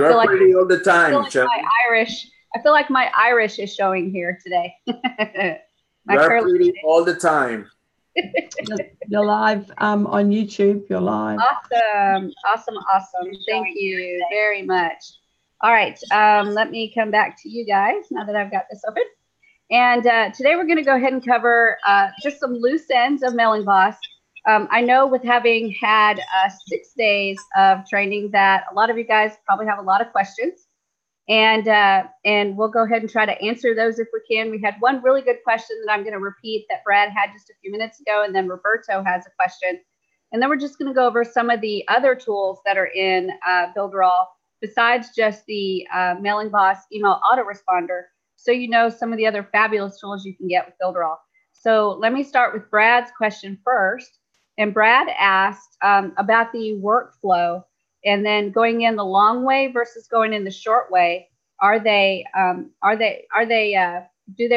You are pretty all the time, I feel like my Irish is showing here today. You are pretty all the time. You're live on YouTube. You're live. Awesome. Awesome. Awesome. Thank you very much. All right. Let me come back to you guys now that I've got this open. And today we're going to go ahead and cover just some loose ends of MailingBoss. I know with having had 6 days of training that a lot of you guys probably have a lot of questions. And we'll go ahead and try to answer those if we can. We had one really good question that I'm going to repeat that Brad had just a few minutes ago, and then Roberto has a question. And then we're just going to go over some of the other tools that are in Builderall besides just the MailingBoss email autoresponder, so you know some of the other fabulous tools you can get with Builderall. So let me start with Brad's question first. And Brad asked about the workflow. And then going in the long way versus going in the short way, do they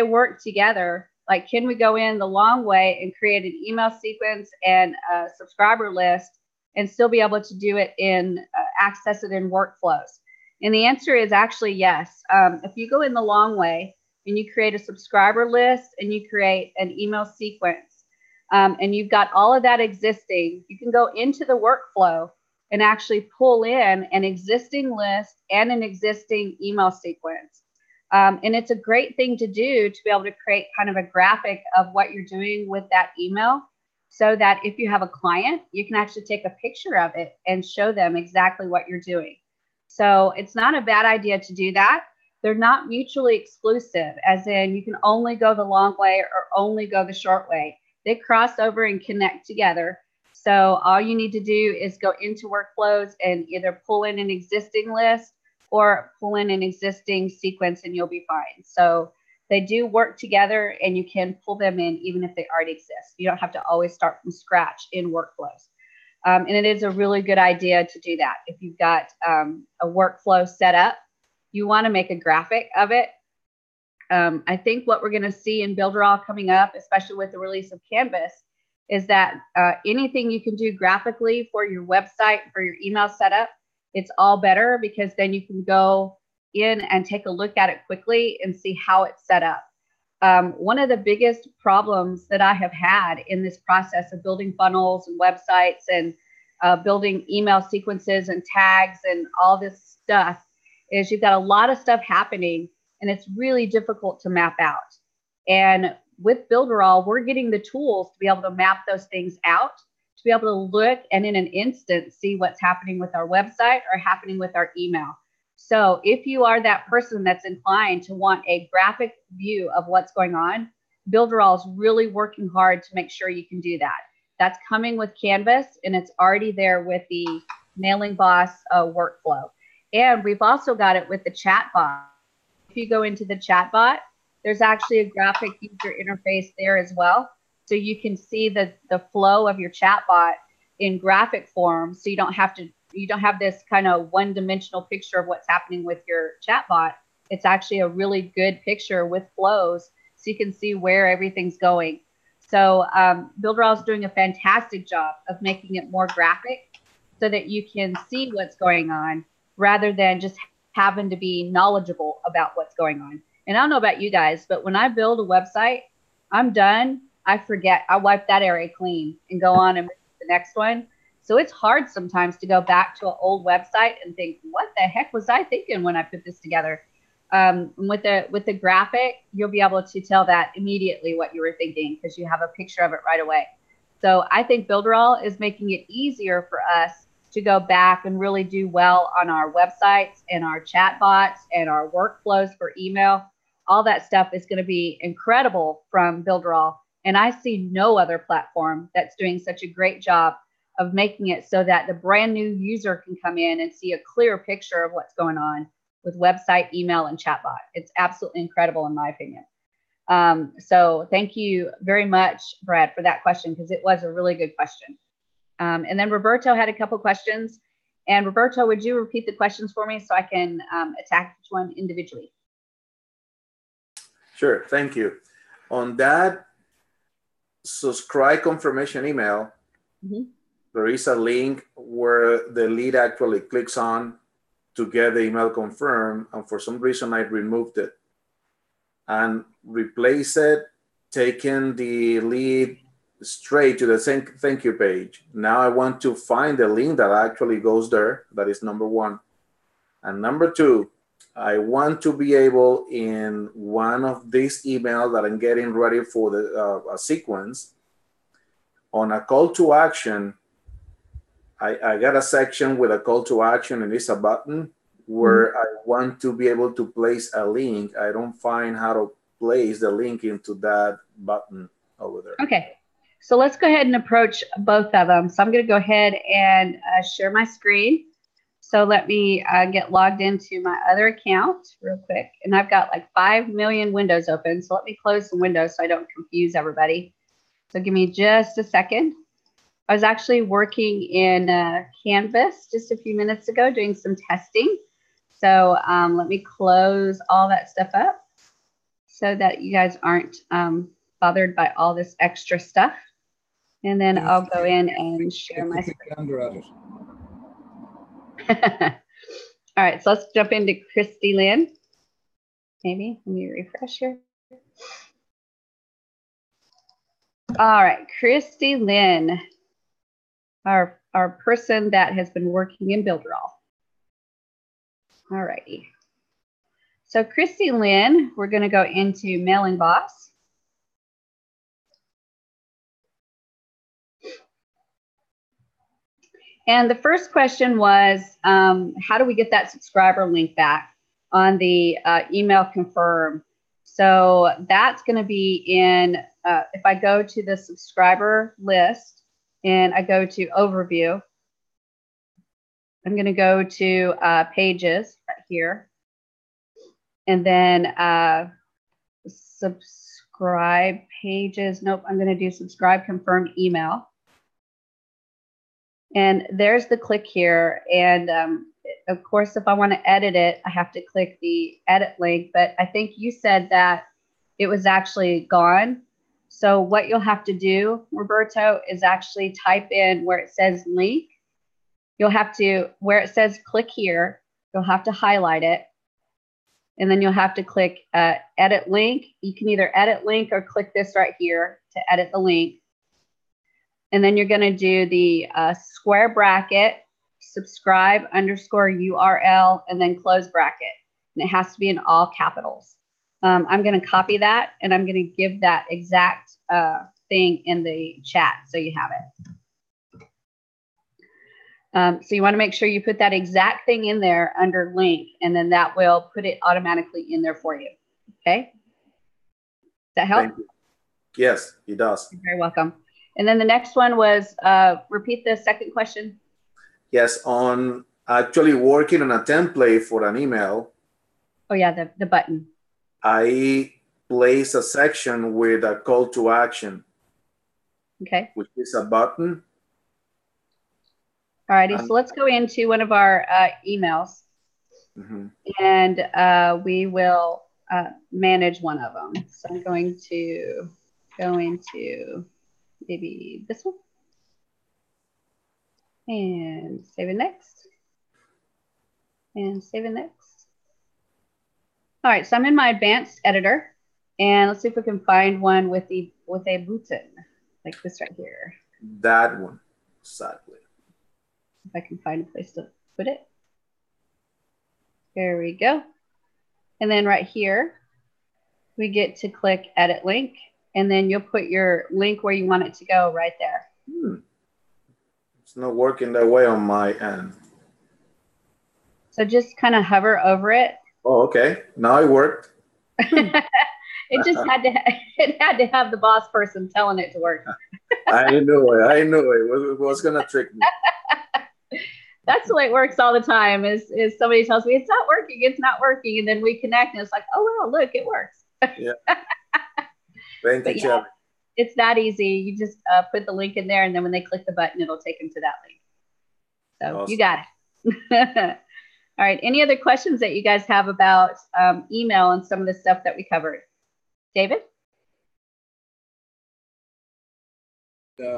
work together? Like, can we go in the long way and create an email sequence and a subscriber list and still be able to do it in, access it in workflows? And the answer is actually yes. If you go in the long way and you create a subscriber list and you create an email sequence and you've got all of that existing, you can go into the workflow and actually pull in an existing list and an existing email sequence. And it's a great thing to do to be able to create kind of a graphic of what you're doing with that email, so that if you have a client, you can actually take a picture of it and show them exactly what you're doing. So it's not a bad idea to do that. They're not mutually exclusive, as in you can only go the long way or only go the short way. They cross over and connect together. So all you need to do is go into workflows and either pull in an existing list or pull in an existing sequence and you'll be fine. So they do work together and you can pull them in even if they already exist. You don't have to always start from scratch in workflows. And it is a really good idea to do that. If you've got a workflow set up, you want to make a graphic of it. I think what we're going to see in Builderall coming up, especially with the release of Canvas, is that anything you can do graphically for your website, for your email setup, it's all better, because then you can go in and take a look at it quickly and see how it's set up. One of the biggest problems that I have had in this process of building funnels and websites and building email sequences and tags and all this stuff is you've got a lot of stuff happening and it's really difficult to map out. And with Builderall, we're getting the tools to be able to map those things out, to be able to look and in an instant see what's happening with our website or happening with our email. So if you are that person that's inclined to want a graphic view of what's going on, Builderall is really working hard to make sure you can do that. That's coming with Canvas, and it's already there with the MailingBoss workflow. And we've also got it with the chatbot. If you go into the chatbot, there's actually a graphic user interface there as well. So you can see the flow of your chatbot in graphic form. So you don't have this kind of one-dimensional picture of what's happening with your chatbot. It's actually a really good picture with flows, so you can see where everything's going. So Builderall is doing a fantastic job of making it more graphic so that you can see what's going on rather than just having to be knowledgeable about what's going on. And I don't know about you guys, but when I build a website, I'm done. I forget. I wipe that area clean and go on and move to the next one. So it's hard sometimes to go back to an old website and think, what the heck was I thinking when I put this together? With the graphic, you'll be able to tell that immediately what you were thinking because you have a picture of it right away. So I think Builderall is making it easier for us to go back and really do well on our websites and our chatbots and our workflows for email. All that stuff is going to be incredible from Builderall. And I see no other platform that's doing such a great job of making it so that the brand new user can come in and see a clear picture of what's going on with website, email, and chatbot. It's absolutely incredible in my opinion. So thank you very much, Brad, for that question, because it was a really good question. And then Roberto had a couple questions. And Roberto, would you repeat the questions for me so I can attack each one individually? Sure, thank you. On that subscribe confirmation email, there is a link where the lead actually clicks on to get the email confirmed, and for some reason I removed it and replace it, taking the lead straight to the thank you page. Now I want to find the link that actually goes there. That is number one. And number two, I want to be able in one of these emails that I'm getting ready for the sequence, on a call to action, I got a section with a call to action, and it's a button where I want to be able to place a link. I don't find how to place the link into that button over there. Okay, so let's go ahead and approach both of them. So I'm going to go ahead and share my screen. So let me get logged into my other account real quick. And I've got like 5 million windows open. So let me close the windows so I don't confuse everybody. So give me just a second. I was actually working in Canvas just a few minutes ago doing some testing. So let me close all that stuff up so that you guys aren't bothered by all this extra stuff. And then I'll go in and share my screen. All right, so let's jump into Christy Lynn. Maybe, let me refresh here. All right, Christy Lynn, our person that has been working in Builderall. All righty. So Christy Lynn, we're going to go into Mailing Boss. And the first question was, how do we get that subscriber link back on the email confirm? So that's going to be in, if I go to the subscriber list and I go to overview, I'm going to go to pages right here. And then subscribe pages. Nope, I'm going to do subscribe confirm email. And there's the click here. And of course, if I want to edit it, I have to click the edit link. But I think you said that it was actually gone. So what you'll have to do, Roberto, is actually type in where it says link. You'll have to, where it says click here, you'll have to highlight it. And then you'll have to click edit link. You can either edit link or click this right here to edit the link. And then you're going to do the square bracket, subscribe _ URL, and then close bracket. And it has to be in all capitals. I'm going to copy that, and I'm going to give that exact thing in the chat so you have it. So you want to make sure you put that exact thing in there under link, and then that will put it automatically in there for you. Okay? Does that help? Thank you. Yes, it does. You're very welcome. And then the next one was, repeat the second question. Yes, on actually working on a template for an email. Oh yeah, the button. I place a section with a call to action. Okay. Which is a button. All righty, so let's go into one of our emails. And we will manage one of them. So I'm going to go into maybe this one and save it next and save it next. All right, so I'm in my advanced editor, and let's see if we can find one with a button like this right here. That one, sadly. If I can find a place to put it. There we go. And then right here, we get to click edit link, and then you'll put your link where you want it to go right there. It's not working that way on my end. So just kind of hover over it. Oh, okay. Now it worked. It just had to have the boss person telling it to work. I knew it. I knew it was gonna trick me. That's the way it works all the time. Is somebody tells me it's not working, and then we connect, and it's like, oh wow, look, it works. Yeah. Thank you, Shelly. It's that easy. You just put the link in there, and then when they click the button, it'll take them to that link. So awesome. You got it. All right. Any other questions that you guys have about email and some of the stuff that we covered? David?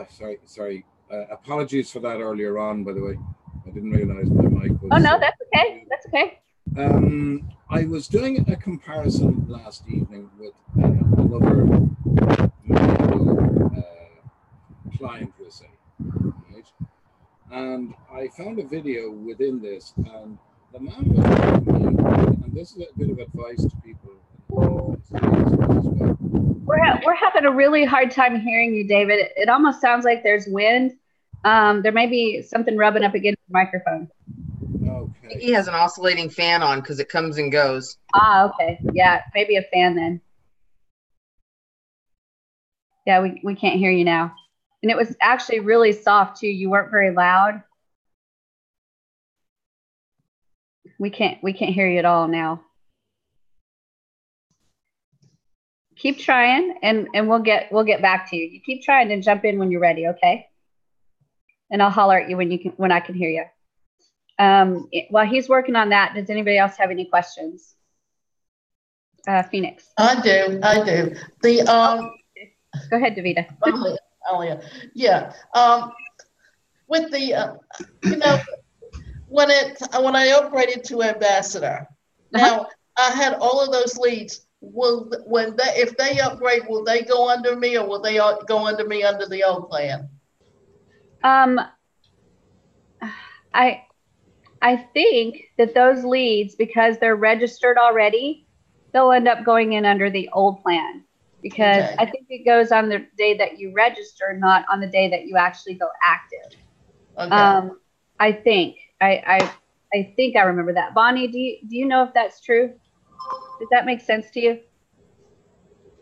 Sorry. Apologies for that earlier on, by the way. didn't realize my mic was. Oh no, that's okay. That's okay. I was doing a comparison last evening with another medical client, we'll say, right? And I found a video within this, and the man was telling me, and this is a bit of advice to people as well. We're having a really hard time hearing you, David. It almost sounds like there's wind. There may be something rubbing up against the microphone. Okay. He has an oscillating fan on because it comes and goes. Ah, okay. Yeah, maybe a fan then. Yeah, we can't hear you now. And it was actually really soft too. You weren't very loud. We can't hear you at all now. Keep trying and we'll get back to you. You keep trying and jump in when you're ready, okay? And I'll holler at you when I can hear you. While he's working on that, does anybody else have any questions? Phoenix. I do. Go ahead, Davida. Yeah. With the, when I upgraded to ambassador, now I had all of those leads. If they upgrade, will they go under me, or will they go under me under the old plan? I think that those leads, because they're registered already, they'll end up going in under the old plan, because okay. I think it goes on the day that you register, not on the day that you actually go active. Okay. I think I remember that. Bonnie, do you know if that's true? Does that make sense to you?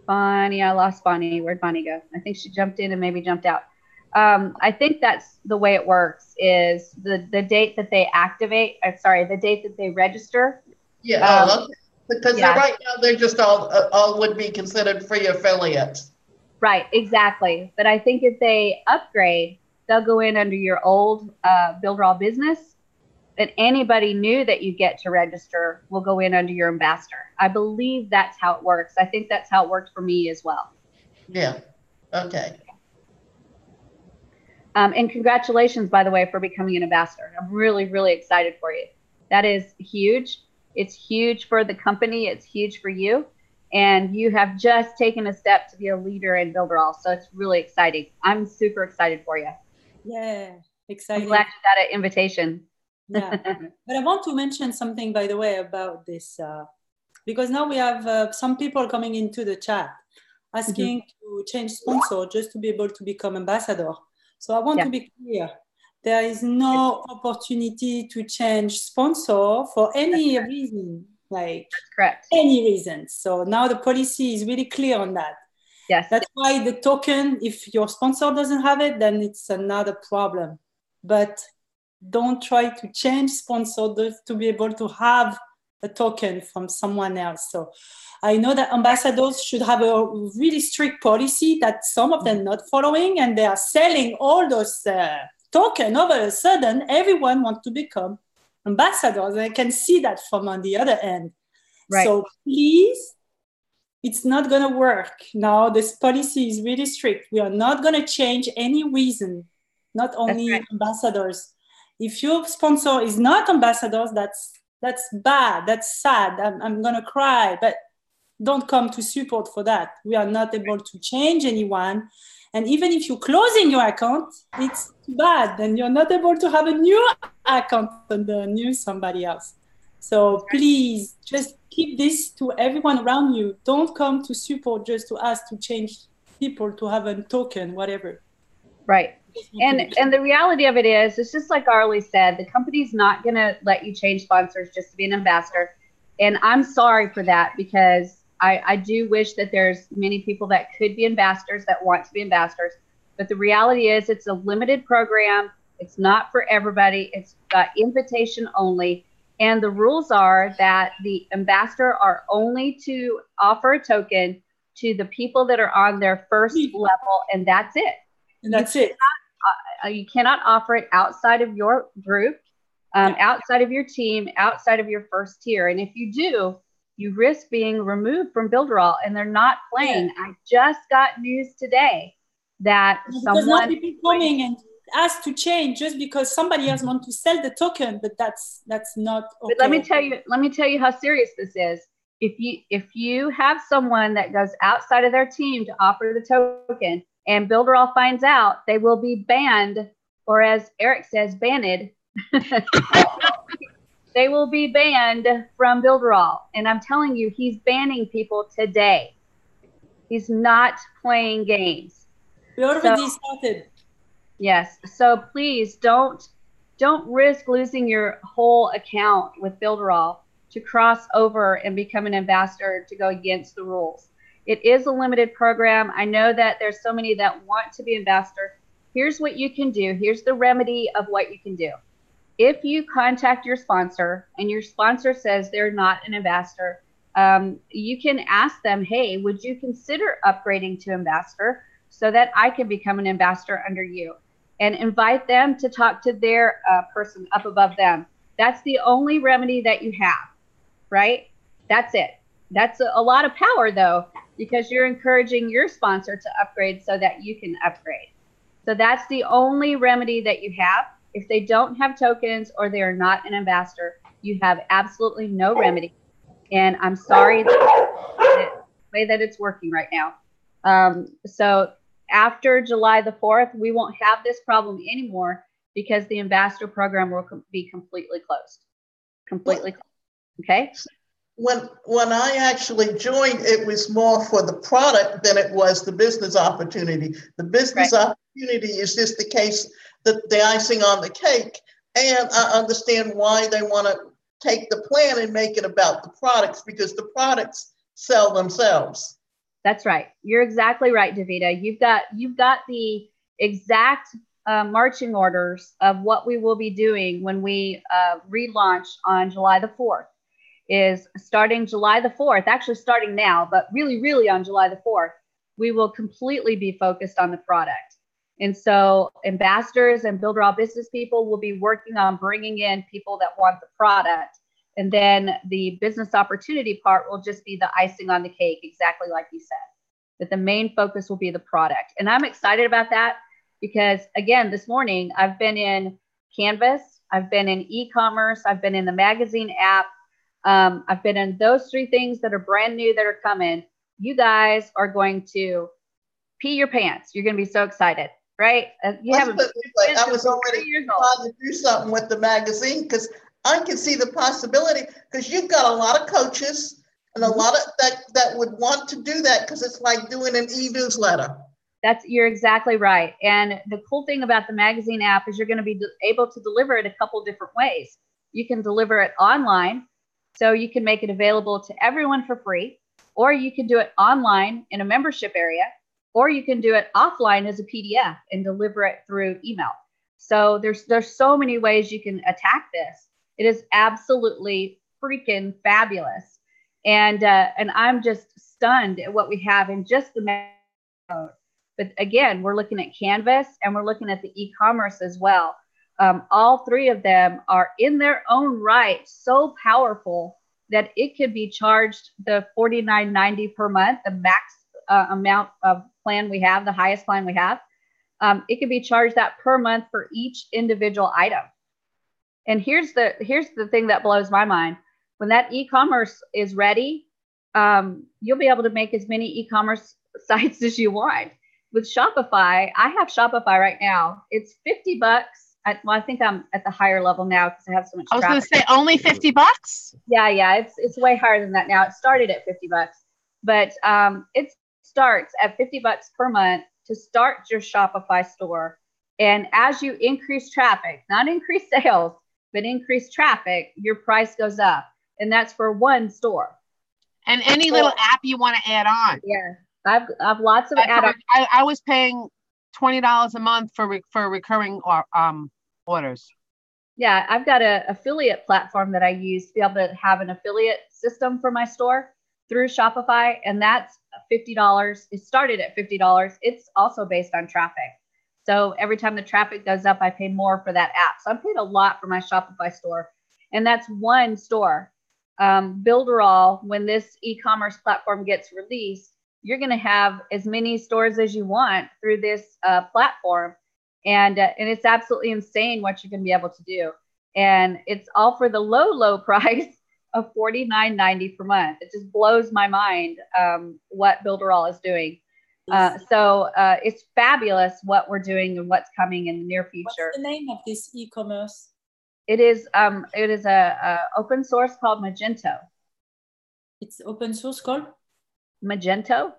Bonnie, I lost Bonnie. Where'd Bonnie go? I think she jumped in and maybe jumped out. I think that's the way it works, is the date that they activate, the date that they register. Yeah, okay. Because right now they're just all would be considered free affiliates. Right, exactly. But I think if they upgrade, they'll go in under your old Builder All business, and anybody new that you get to register will go in under your ambassador. I believe that's how it works. I think that's how it worked for me as well. Yeah, okay. And congratulations, by the way, for becoming an ambassador. I'm really, really excited for you. That is huge. It's huge for the company. It's huge for you. And you have just taken a step to be a leader in Builder All. So it's really exciting. I'm super excited for you. Yeah, exciting. I'm glad you got an invitation. Yeah, but I want to mention something, by the way, about this, because now we have some people coming into the chat asking to change sponsor just to be able to become ambassador. So I want to be clear. There is no opportunity to change sponsor for any reason, like correct. Any reason. So now the policy is really clear on that. Yes. That's why the token, if your sponsor doesn't have it, then it's another problem. But don't try to change sponsor to be able to have a token from someone else. So I know that ambassadors should have a really strict policy that some of them not following, and they are selling all those tokens. All of a sudden, everyone wants to become ambassadors. I can see that from on the other end. Right. So please, it's not going to work. Now, this policy is really strict. We are not going to change any reason, not only ambassadors. If your sponsor is not ambassadors, that's bad. That's sad. I'm going to cry. But don't come to support for that. We are not able to change anyone. And even if you're closing your account, it's too bad. Then you're not able to have a new account under new somebody else. So please just keep this to everyone around you. Don't come to support just to ask to change people to have a token, whatever. Right. And the reality of it is, it's just like Arlie said, the company's not going to let you change sponsors just to be an ambassador. And I'm sorry for that, because I do wish that there's many people that could be ambassadors, that want to be ambassadors. But the reality is, it's a limited program. It's not for everybody. It's invitation only. And the rules are that the ambassador are only to offer a token to the people that are on their first level, and that's it. And that's it. You cannot offer it outside of your group, outside of your team, outside of your first tier. And if you do, you risk being removed from Builder All, and they're not playing. I just got news today that someone people coming and has to change just because somebody else wants to sell the token, but that's not okay. But let me tell you how serious this is. If you have someone that goes outside of their team to offer the token and Builderall finds out, they will be banned, or as Eric says, banned. They will be banned from Builderall. And I'm telling you, he's banning people today. He's not playing games. We already started. Yes. So please don't risk losing your whole account with Builderall to cross over and become an ambassador to go against the rules. It is a limited program. I know that there's so many that want to be ambassador. Here's what you can do. Here's the remedy of what you can do. If you contact your sponsor and your sponsor says they're not an ambassador, you can ask them, hey, would you consider upgrading to ambassador so that I can become an ambassador under you? And invite them to talk to their person up above them. That's the only remedy that you have, right? That's it. That's a lot of power, though, because you're encouraging your sponsor to upgrade so that you can upgrade. So that's the only remedy that you have. If they don't have tokens or they are not an ambassador, you have absolutely no remedy. And I'm sorry the way that it's working right now. So after July the 4th, we won't have this problem anymore because the ambassador program will be completely closed. Completely closed. Okay? When I actually joined, it was more for the product than it was the business opportunity. The business opportunity is just the case, the icing on the cake. And I understand why they want to take the plan and make it about the products, because the products sell themselves. That's right. You're exactly right, Davida. You've got the exact marching orders of what we will be doing when we relaunch on July the 4th. Is starting July the 4th, actually starting now, but really on July the 4th, we will completely be focused on the product. And so ambassadors and Builderall business people will be working on bringing in people that want the product. And then the business opportunity part will just be the icing on the cake, exactly like you said. That the main focus will be the product. And I'm excited about that because, again, this morning, I've been in Canvas, I've been in e-commerce, I've been in the magazine app, I've been in those three things that are brand new that are coming. You guys are going to pee your pants. You're going to be so excited, right? I was already trying to do something with the magazine because I can see the possibility, because you've got a lot of coaches and a lot of that would want to do that because it's like doing an e-newsletter. You're exactly right. And the cool thing about the magazine app is you're going to be able to deliver it a couple different ways. You can deliver it online. So you can make it available to everyone for free, or you can do it online in a membership area, or you can do it offline as a PDF and deliver it through email. So there's so many ways you can attack this. It is absolutely freaking fabulous. And I'm just stunned at what we have in just the mode. But again, we're looking at Canvas and we're looking at the e-commerce as well. All three of them are in their own right so powerful that it could be charged the $49.90 per month, the max amount of plan we have, the highest plan we have. It could be charged that per month for each individual item. And here's the thing that blows my mind. When that e-commerce is ready, you'll be able to make as many e-commerce sites as you want. With Shopify, I have Shopify right now. It's $50. I think I'm at the higher level now because I have so much traffic. I was going to say only $50? Yeah. It's way higher than that now. It started at $50, but it starts at $50 per month to start your Shopify store. And as you increase traffic, not increase sales, but increase traffic, your price goes up. And that's for one store. And any little app you want to add on. Yeah. I've lots of add-ons. I was paying $20 a month for recurring orders. Yeah, I've got an affiliate platform that I use to be able to have an affiliate system for my store through Shopify, and that's $50. It started at $50. It's also based on traffic. So every time the traffic goes up, I pay more for that app. So I'm paying a lot for my Shopify store, and that's one store. Builderall, when this e-commerce platform gets released, you're going to have as many stores as you want through this platform. and it's absolutely insane what you're going to be able to do. And it's all for the low price of $49.90 per month. It just blows my mind what Builderall is doing. So it's fabulous what we're doing and what's coming in the near future. What's the name of this e-commerce? It is a open source called Magento. It's open source called Magento.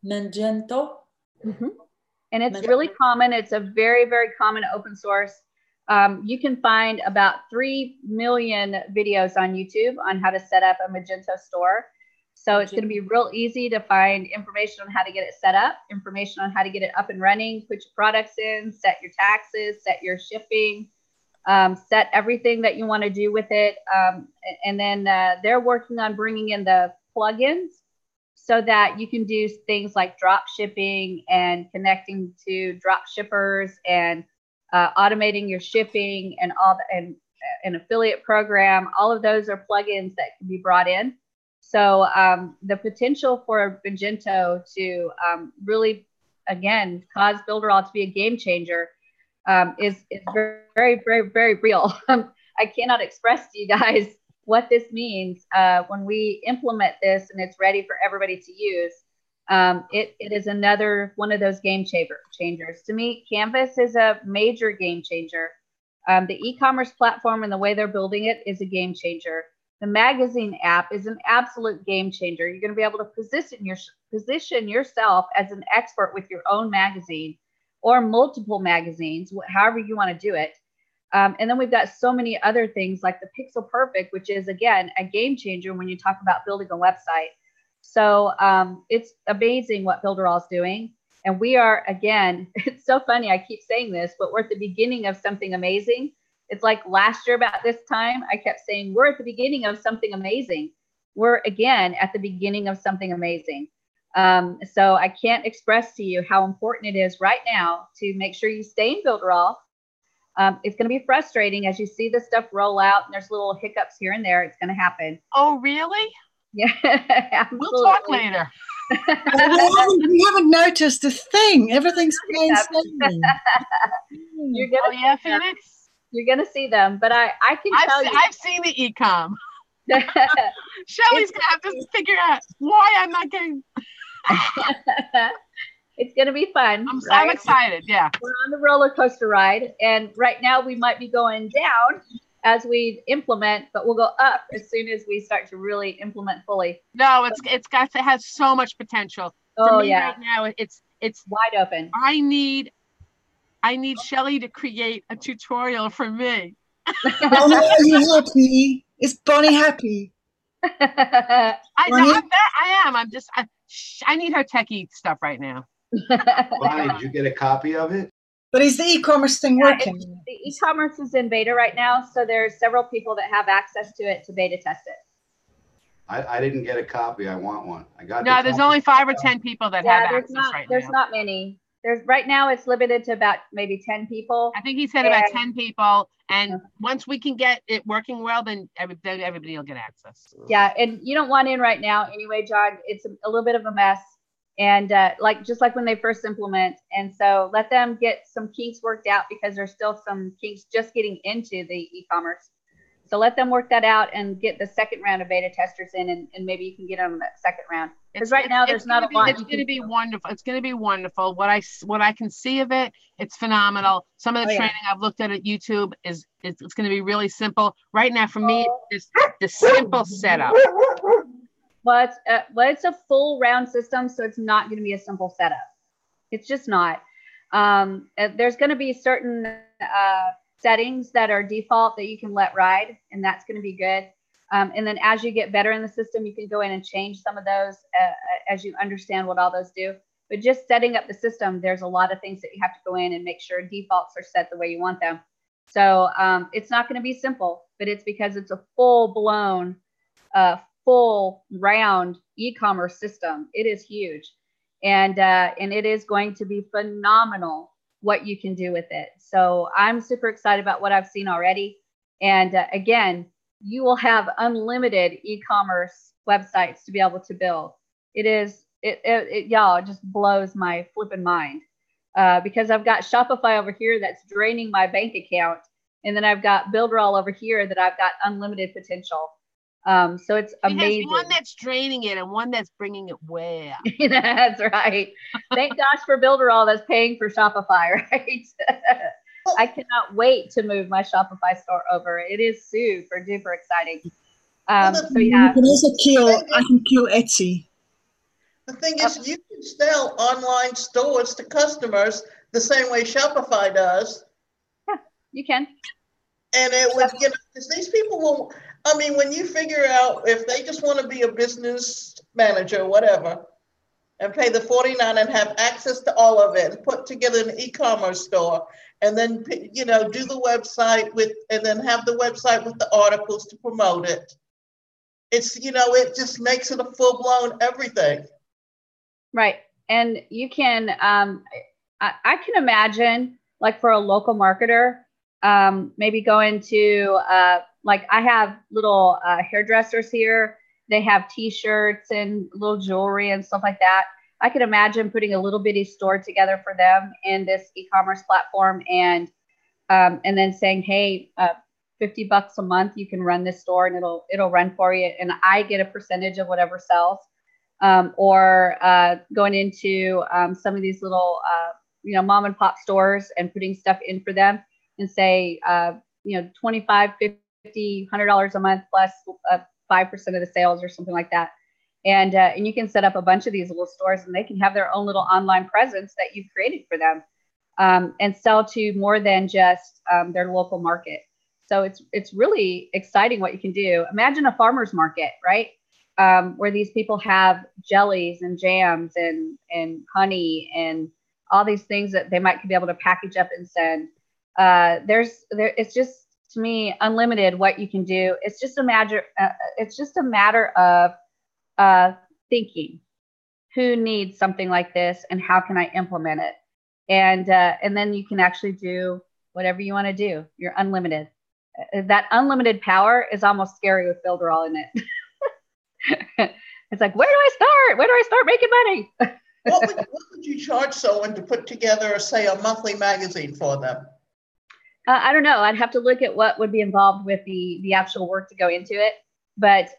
Magento. Mm-hmm. And it's really common. It's a very, very common open source. You can find about 3 million videos on YouTube on how to set up a Magento store. So it's going to be real easy to find information on how to get it set up, information on how to get it up and running, put your products in, set your taxes, set your shipping, set everything that you want to do with it. And then they're working on bringing in the plugins so that you can do things like drop shipping and connecting to drop shippers and automating your shipping and all and an affiliate program. All of those are plugins that can be brought in. So the potential for Magento to really, again, cause Builderall to be a game changer is very, very, very real. I cannot express to you guys what this means when we implement this and it's ready for everybody to use. It is another one of those game changers. To me, Canvas is a major game changer. The e-commerce platform and the way they're building it is a game changer. The magazine app is an absolute game changer. You're going to be able to position yourself as an expert with your own magazine or multiple magazines, however you want to do it. And then we've got so many other things like the Pixel Perfect, which is, again, a game changer when you talk about building a website. So it's amazing what Builderall is doing. And we are, again, it's so funny, I keep saying this, but we're at the beginning of something amazing. It's like last year about this time, I kept saying, we're at the beginning of something amazing. We're, again, at the beginning of something amazing. So I can't express to you how important it is right now to make sure you stay in Builderall. It's going to be frustrating as you see this stuff roll out and there's little hiccups here and there. It's going to happen. Oh, really? Yeah, absolutely. We'll talk later. we haven't noticed a thing. Everything's plain sailing. You're gonna Phoenix? You're going to see them, but I can tell you. I've seen the e-com. Shelly's going to have to figure out why I'm not getting. It's going to be fun. I'm excited. Yeah. We're on the roller coaster ride. And right now we might be going down as we implement, but we'll go up as soon as we start to really implement fully. No, it has so much potential. For me right now, it's wide open. I need Shelly to create a tutorial for me. Bonnie, are you happy? Is Bonnie happy? I am. I need her techie stuff right now. Bonnie, did you get a copy of it? But is the e-commerce thing working? The e-commerce is in beta right now, so there's several people that have access to it to beta test it. I didn't get a copy. I want one. I got. No, there's only 5 or 10 people that have access right now. There's not many. There's right now it's limited to about maybe 10 people. I think he said about 10 people, and once we can get it working well, then everybody will get access. Yeah, and you don't want in right now anyway, John. It's a little bit of a mess, and just like when they first implement, and so let them get some kinks worked out because there's still some kinks just getting into the e-commerce. So let them work that out and get the second round of beta testers in, and maybe you can get them that second round. Because right now there's not a lot. It's going to be wonderful. It's going to be wonderful. What I can see of it, it's phenomenal. Some of the training I've looked at YouTube it's going to be really simple. Right now, for me, it's the simple setup. Well, it's a full round system, so it's not going to be a simple setup. It's just not. There's going to be certain settings that are default that you can let ride, and that's going to be good. And then as you get better in the system, you can go in and change some of those as you understand what all those do. But just setting up the system, there's a lot of things that you have to go in and make sure defaults are set the way you want them. So it's not going to be simple, but it's because it's a full-blown, full round e-commerce system. It is huge. And it is going to be phenomenal what you can do with it. So I'm super excited about what I've seen already. And again, you will have unlimited e-commerce websites to be able to build. It just blows my flipping mind. because I've got Shopify over here that's draining my bank account. And then I've got Builderall over here that I've got unlimited potential. So it's amazing. One that's draining it and one that's bringing it way up. That's right. Thank gosh for Builderall that's paying for Shopify, right? I cannot wait to move my Shopify store over. It is super duper exciting. So yeah. You can also I can kill Etsy. The thing is, you can sell online stores to customers the same way Shopify does. Yeah, you can. And it would, you know, because these people will, I mean, when you figure out if they just want to be a business manager or whatever, and pay the $49 and have access to all of it and put together an e-commerce store, and then, you know, do the website with, and then have the website with the articles to promote it. It's, you know, it just makes it a full-blown everything. Right. And you can, I can imagine, like for a local marketer, maybe going to, like I have little hairdressers here. They have t-shirts and little jewelry and stuff like that. I could imagine putting a little bitty store together for them in this e-commerce platform, and then saying, hey, $50 a month, you can run this store and it'll run for you. And I get a percentage of whatever sells. Or going into some of these little, you know, mom and pop stores and putting stuff in for them and say, you know, $25, $50, $100 a month plus 5% of the sales or something like that. And you can set up a bunch of these little stores and they can have their own little online presence that you've created for them, and sell to more than just their local market. So it's really exciting what you can do. Imagine a farmer's market, right? Where these people have jellies and jams and honey and all these things that they might be able to package up and send. It's just, to me, unlimited what you can do. It's just a matter of thinking, who needs something like this and how can I implement it? And then you can actually do whatever you want to do. You're unlimited. That unlimited power is almost scary with Builderall in it. It's like, where do I start? Where do I start making money? What would you charge someone to put together, say, a monthly magazine for them? I don't know. I'd have to look at what would be involved with the actual work to go into it. But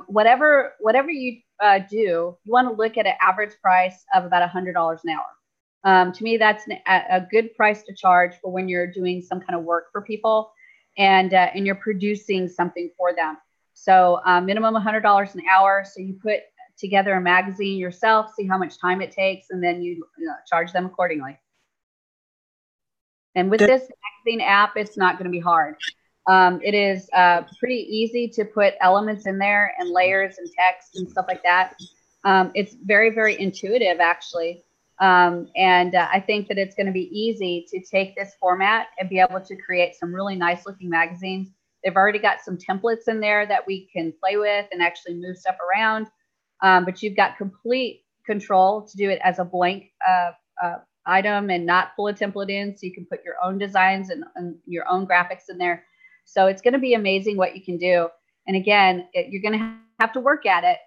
whatever you do, you want to look at an average price of about $100 an hour. To me, that's a good price to charge for when you're doing some kind of work for people and you're producing something for them. So minimum $100 an hour. So you put together a magazine yourself, see how much time it takes, and then you charge them accordingly. And with this magazine app, it's not going to be hard. It is pretty easy to put elements in there and layers and text and stuff like that. It's very, very intuitive, actually. And I think that it's going to be easy to take this format and be able to create some really nice looking magazines. They've already got some templates in there that we can play with and actually move stuff around. But you've got complete control to do it as a blank item and not pull a template in. So you can put your own designs and your own graphics in there. So it's going to be amazing what you can do. And again, you're going to have to work at it.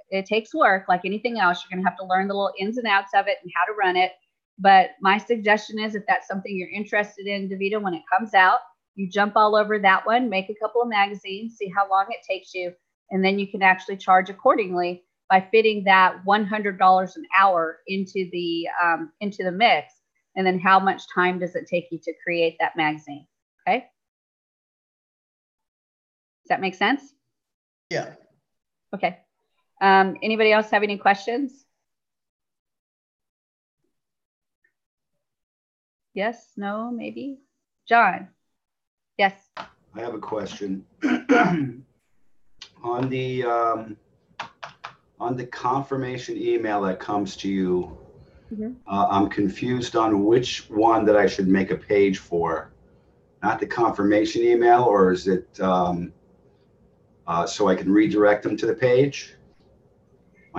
It takes work like anything else. You're going to have to learn the little ins and outs of it and how to run it. But my suggestion is, if that's something you're interested in, Davida, when it comes out, you jump all over that one, make a couple of magazines, see how long it takes you, and then you can actually charge accordingly by fitting that $100 an hour into the mix. And then how much time does it take you to create that magazine? Okay. Does that make sense? Yeah. Okay. Anybody else have any questions? Yes, no, maybe? John. Yes. I have a question. On the confirmation email that comes to you, I'm confused on which one that I should make a page for. Not the confirmation email, or is it so I can redirect them to the page?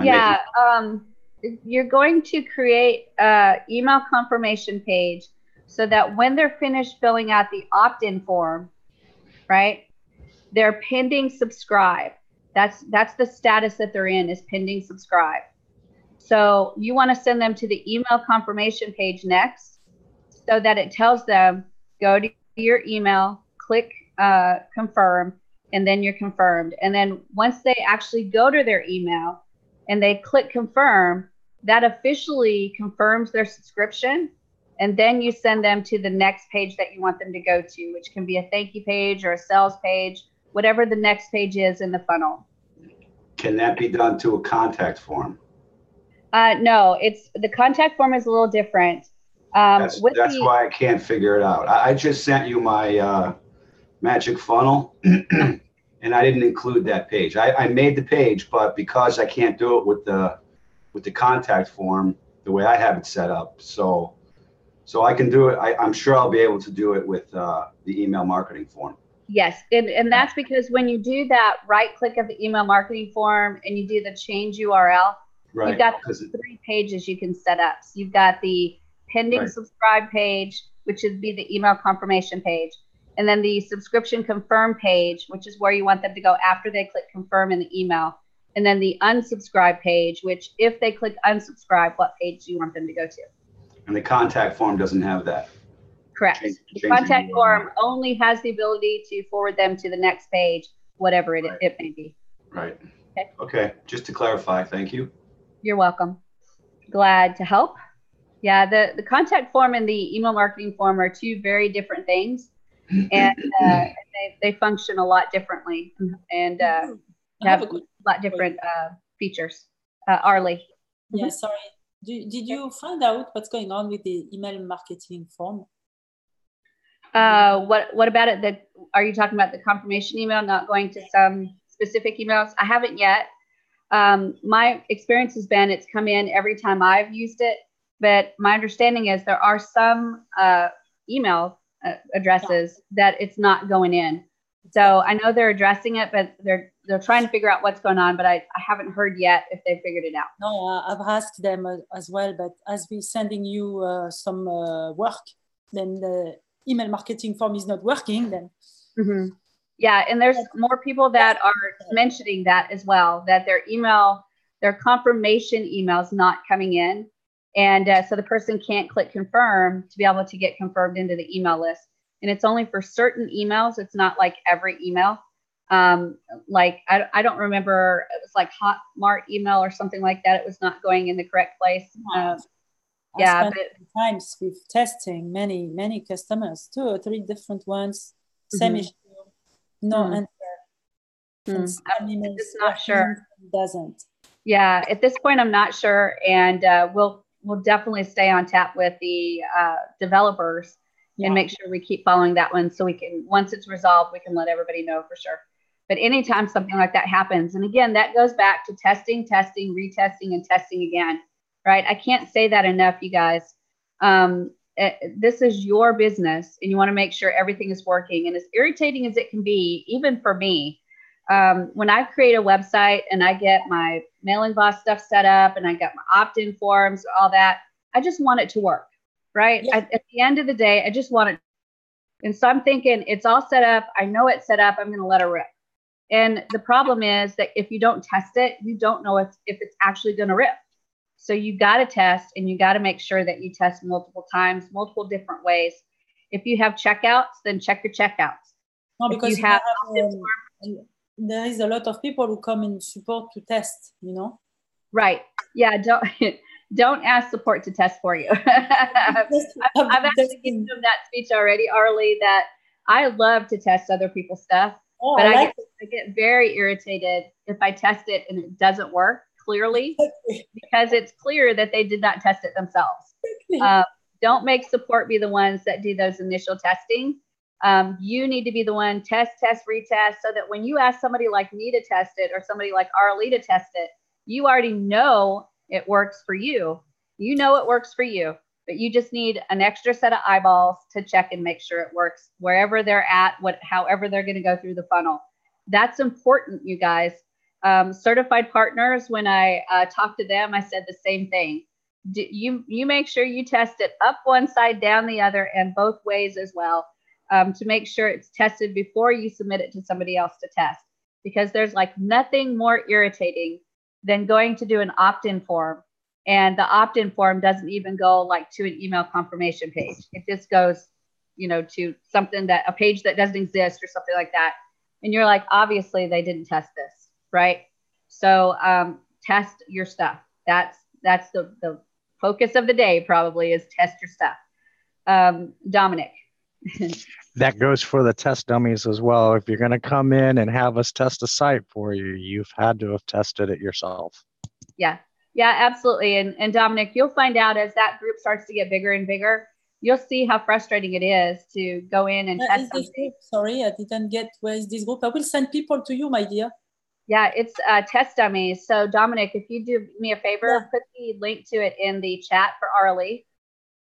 Yeah, you're going to create an email confirmation page so that when they're finished filling out the opt-in form, right, they're pending subscribe. That's the status that they're in, is pending subscribe. So you want to send them to the email confirmation page next, so that it tells them, go to your email, click confirm, and then you're confirmed. And then once they actually go to their email and they click confirm, that officially confirms their subscription. And then you send them to the next page that you want them to go to, which can be a thank you page or a sales page, whatever the next page is in the funnel. Can that be done to a contact form? No, the contact form is a little different. That's why I can't figure it out. I just sent you my magic funnel and I didn't include that page. I made the page, but because I can't do it with the contact form, the way I have it set up. So I can do it. I'm sure I'll be able to do it with the email marketing form. Yes, and that's because when you do that right click of the email marketing form and you do the change URL, right, you've got 3 pages you can set up. So you've got the pending subscribe page, which would be the email confirmation page. And then the subscription confirm page, which is where you want them to go after they click confirm in the email. And then the unsubscribe page, which if they click unsubscribe, what page do you want them to go to? And the contact form doesn't have that. Correct. The contact form only has the ability to forward them to the next page, whatever it may be. Right. Okay. Just to clarify, thank you. You're welcome. Glad to help. Yeah, the contact form and the email marketing form are 2 very different things, and they function a lot differently and have a lot different features. Arlie. Yeah, sorry. Did you find out what's going on with the email marketing form? What about it? Are you talking about the confirmation email not going to some specific emails? I haven't yet. My experience has been it's come in every time I've used it, but my understanding is there are some email addresses that it's not going in. So I know they're addressing it, but they're trying to figure out what's going on, but I haven't heard yet if they figured it out. No, I've asked them as well, but as we're sending you some work, then the email marketing form is not working then. Mm-hmm. Yeah, and there's more people that are mentioning that as well, that their confirmation email is not coming in. And so the person can't click confirm to be able to get confirmed into the email list. And it's only for certain emails. It's not like every email. Like I don't remember, it was like Hotmart email or something like that. It was not going in the correct place. Yeah, but times with testing many customers, 2 or 3 different ones, same issue, no answer. I'm just not sure. Doesn't. Yeah, at this point, I'm not sure, and we'll definitely stay on tap with the developers and make sure we keep following that one, so we can, once it's resolved, we can let everybody know for sure. But anytime something like that happens, and again, that goes back to testing, retesting, and testing again, right? I can't say that enough, you guys. This is your business, and you want to make sure everything is working. And as irritating as it can be, even for me, when I create a website and I get my mailing boss stuff set up and I got my opt-in forms, all that, I just want it to work, right? Yeah. At the end of the day, I just want it. And so I'm thinking it's all set up. I know it's set up. I'm going to let it rip. And the problem is that if you don't test it, you don't know if it's actually going to rip. So you got to test, and you got to make sure that you test multiple times, multiple different ways. If you have checkouts, then check your checkouts. No, because there is a lot of people who come in support to test, you know? Right. Yeah. Don't ask support to test for you. I've actually given them that speech already, Arlie, that I love to test other people's stuff, but I get very irritated if I test it and it doesn't work clearly, because it's clear that they did not test it themselves. Don't make support be the ones that do those initial testing. You need to be the one test, retest, so that when you ask somebody like me to test it or somebody like Arlie to test it, you already know it works for you. You know it works for you, but you just need an extra set of eyeballs to check and make sure it works wherever they're at, however they're going to go through the funnel. That's important, you guys. Certified partners, when I talked to them, I said the same thing. You make sure you test it up one side, down the other, and both ways as well, to make sure it's tested before you submit it to somebody else to test. Because there's like nothing more irritating than going to do an opt-in form And the opt-in form doesn't even go like to an email confirmation page. It just goes, to something that a page that doesn't exist or something like that. And you're like, obviously they didn't test this, right? So test your stuff. That's the focus of the day probably, is test your stuff. Dominic. That goes for the test dummies as well. If you're going to come in and have us test a site for you, you've had to have tested it yourself. Yeah, absolutely. And Dominic, you'll find out as that group starts to get bigger and bigger, you'll see how frustrating it is to go in and test something. Sorry, I didn't get where is this group. I will send people to you, my dear. Yeah, it's test dummies. So Dominic, if you do me a favor, put the link to it in the chat for Arlie.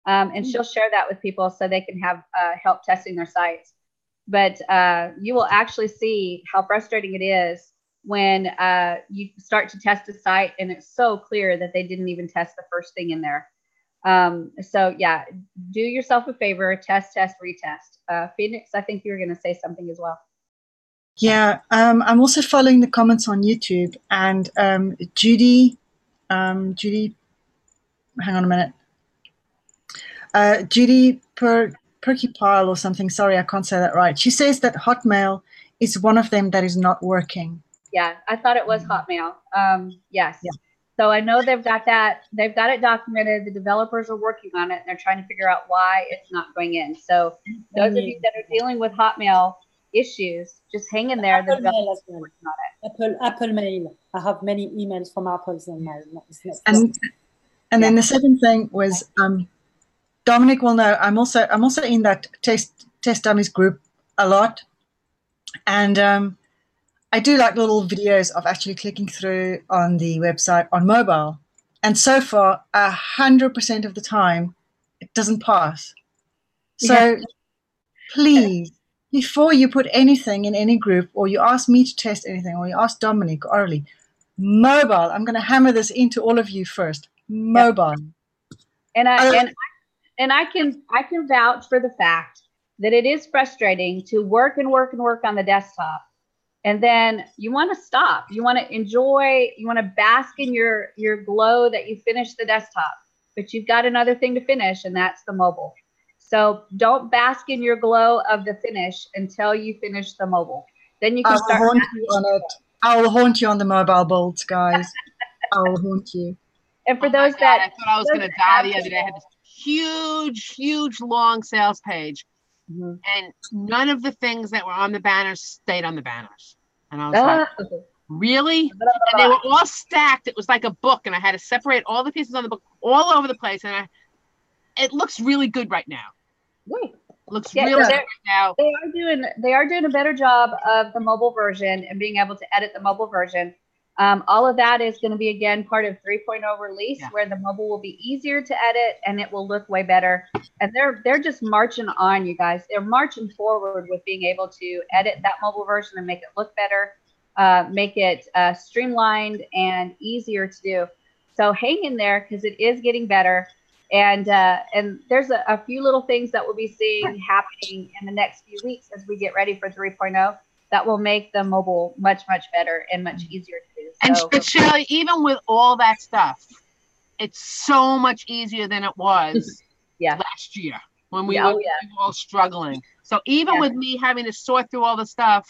And she'll share that with people so they can have help testing their sites. But you will actually see how frustrating it is when you start to test a site and it's so clear that they didn't even test the first thing in there. So yeah, do yourself a favor, test, retest. Phoenix, I think you were going to say something as well. Yeah, I'm also following the comments on YouTube, and Judy, hang on a minute. Judy Perkypile or something, sorry, I can't say that right. She says that Hotmail is one of them that is not working. Yeah, I thought it was Hotmail. Yes. Yeah. So I know they've got it documented. The developers are working on it and they're trying to figure out why it's not going in. So those of you that are dealing with Hotmail issues, just hang in there. The developers are working on it. Apple Mail. I have many emails from Apple. And then the second thing was, Dominic will know, I'm also in that test dummies group a lot, and I do like little videos of actually clicking through on the website on mobile, and so far 100% of the time it doesn't pass. So please, before you put anything in any group, or you ask me to test anything, or you ask Dominic or Arlie, mobile. I'm going to hammer this into all of you first. Mobile. And I can vouch for the fact that it is frustrating to work on the desktop, and then you want to stop. You want to enjoy. You want to bask in your glow that you finished the desktop, but you've got another thing to finish, and that's the mobile. So don't bask in your glow of the finish until you finish the mobile. Then you can start. I will haunt you on the mobile builds, guys. I will haunt you. And for those that I thought I was going to die the other day. I had this huge, long sales page. Mm-hmm. And none of the things that were on the banners stayed on the banners. And I was like, really? And they were all stacked. It was like a book, and I had to separate all the pieces on the book all over the place. And it looks really good right now. Wait. Looks really good right now. They are doing a better job of the mobile version and being able to edit the mobile version. All of that is going to be, again, part of 3.0 release, where the mobile will be easier to edit and it will look way better. And they're just marching on, you guys. They're marching forward with being able to edit that mobile version and make it look better, make it streamlined and easier to do. So hang in there, because it is getting better. And there's a few little things that we'll be seeing happening in the next few weeks as we get ready for 3.0. That will make the mobile much, much better and much easier to do. So, but Shelley, even with all that stuff, it's so much easier than it was last year when we were all struggling. So even with me having to sort through all the stuff.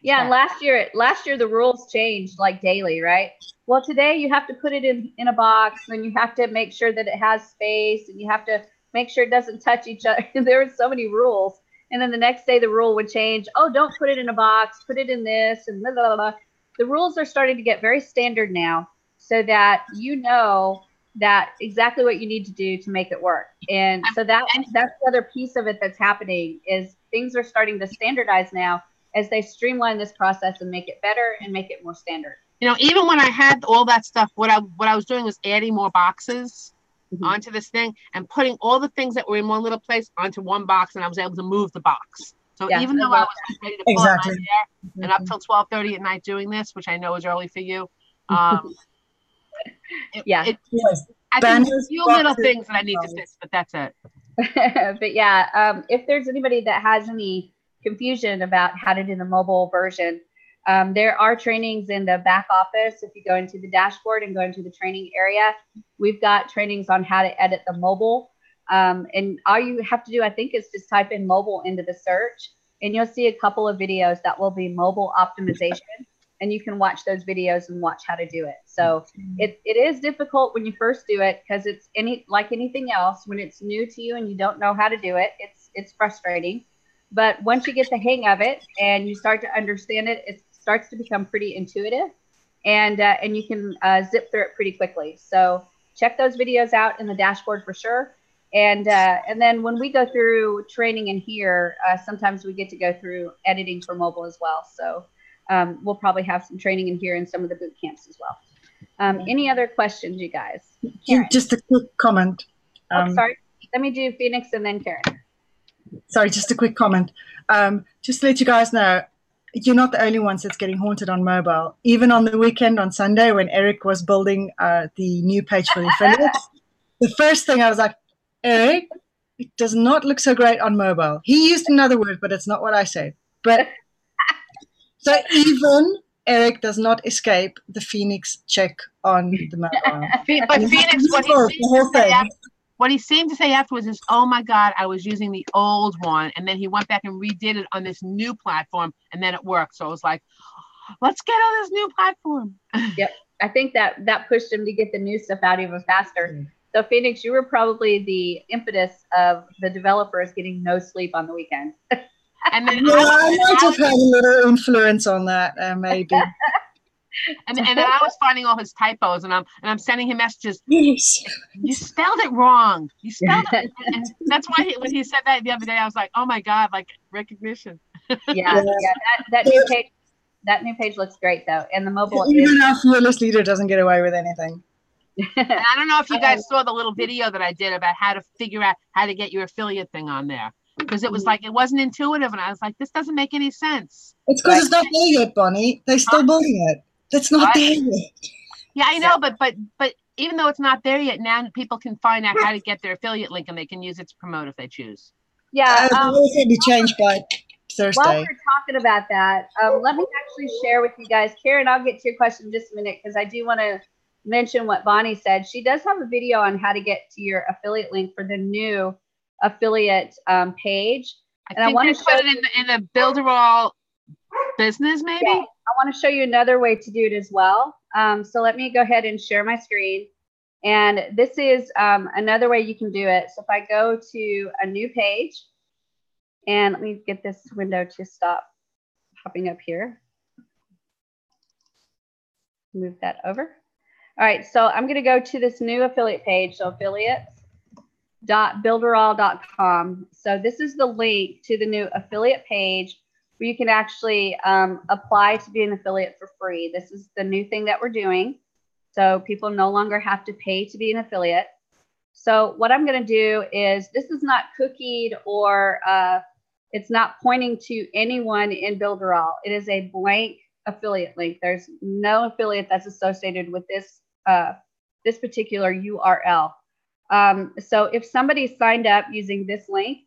Yeah, and last year the rules changed like daily, right? Well, today you have to put it in a box, and you have to make sure that it has space, and you have to make sure it doesn't touch each other. There were so many rules. And then the next day the rule would change. Oh, don't put it in a box, put it in this, and blah, blah, blah. The rules are starting to get very standard now, so that you know that exactly what you need to do to make it work. And so that's the other piece of it that's happening, is things are starting to standardize now as they streamline this process and make it better and make it more standard. You know, even when I had all that stuff, what I was doing was adding more boxes onto this thing and putting all the things that were in one little place onto one box, and I was able to move the box. So even though I was ready to pull out my hair and up till 12:30 at night doing this, which I know is early for you, I think there's a few little things that I need to fix, but that's it. But if there's anybody that has any confusion about how to do the mobile version, There are trainings in the back office. If you go into the dashboard and go into the training area, we've got trainings on how to edit the mobile. And all you have to do, I think, is just type in mobile into the search, and you'll see a couple of videos that will be mobile optimization. And you can watch those videos and watch how to do it. So it is difficult when you first do it, because it's like anything else. When it's new to you and you don't know how to do it, it's frustrating. But once you get the hang of it and you start to understand it, it starts to become pretty intuitive, and you can zip through it pretty quickly. So check those videos out in the dashboard for sure. And then when we go through training in here, sometimes we get to go through editing for mobile as well. So we'll probably have some training in here in some of the boot camps as well. Any other questions, you guys? Just a quick comment. Sorry, let me do Phoenix and then Karen. Sorry, just a quick comment. Just to let you guys know, you're not the only ones that's getting haunted on mobile. Even on the weekend on Sunday when Eric was building the new page for the affiliates, the first thing I was like, Eric, it does not look so great on mobile. He used another word, but it's not what I said. But so even Eric does not escape the Phoenix check on the mobile. But Phoenix, what he seemed to say afterwards is, oh my God, I was using the old one. And then he went back and redid it on this new platform, and then it worked. So I was like, let's get on this new platform. Yep. I think that pushed him to get the new stuff out even faster. So Phoenix, you were probably the impetus of the developers getting no sleep on the weekend. And then I might have had a little influence on that, maybe. and I was finding all his typos, and I'm sending him messages. Yes. You spelled it wrong. You spelled it. And that's why when he said that the other day, I was like, oh my God, like recognition. Yeah. That new page looks great though, and the mobile. Even our fearless leader doesn't get away with anything. And I don't know if you guys saw the little video that I did about how to figure out how to get your affiliate thing on there, because it was like, it wasn't intuitive, and I was like, this doesn't make any sense. It's because it's not there yet, Bonnie. They're still building it. It's not there yet. Yeah, I know, but even though it's not there yet, now people can find out how to get their affiliate link, and they can use it to promote if they choose. Yeah, it will be changed by Thursday. While we're talking about that, let me actually share with you guys. Karen, I'll get to your question in just a minute, because I do want to mention what Bonnie said. She does have a video on how to get to your affiliate link for the new affiliate page. I want to put it in the Builderall business, maybe. Yeah, I want to show you another way to do it as well. So let me go ahead and share my screen. And this is another way you can do it. So if I go to a new page, and let me get this window to stop popping up here. Move that over. All right, so I'm going to go to this new affiliate page. So affiliates.builderall.com. So this is the link to the new affiliate page where you can actually apply to be an affiliate for free. This is the new thing that we're doing. So people no longer have to pay to be an affiliate. So what I'm going to do is, this is not cookied or it's not pointing to anyone in Builderall. It is a blank affiliate link. There's no affiliate that's associated with this this particular URL. So if somebody signed up using this link,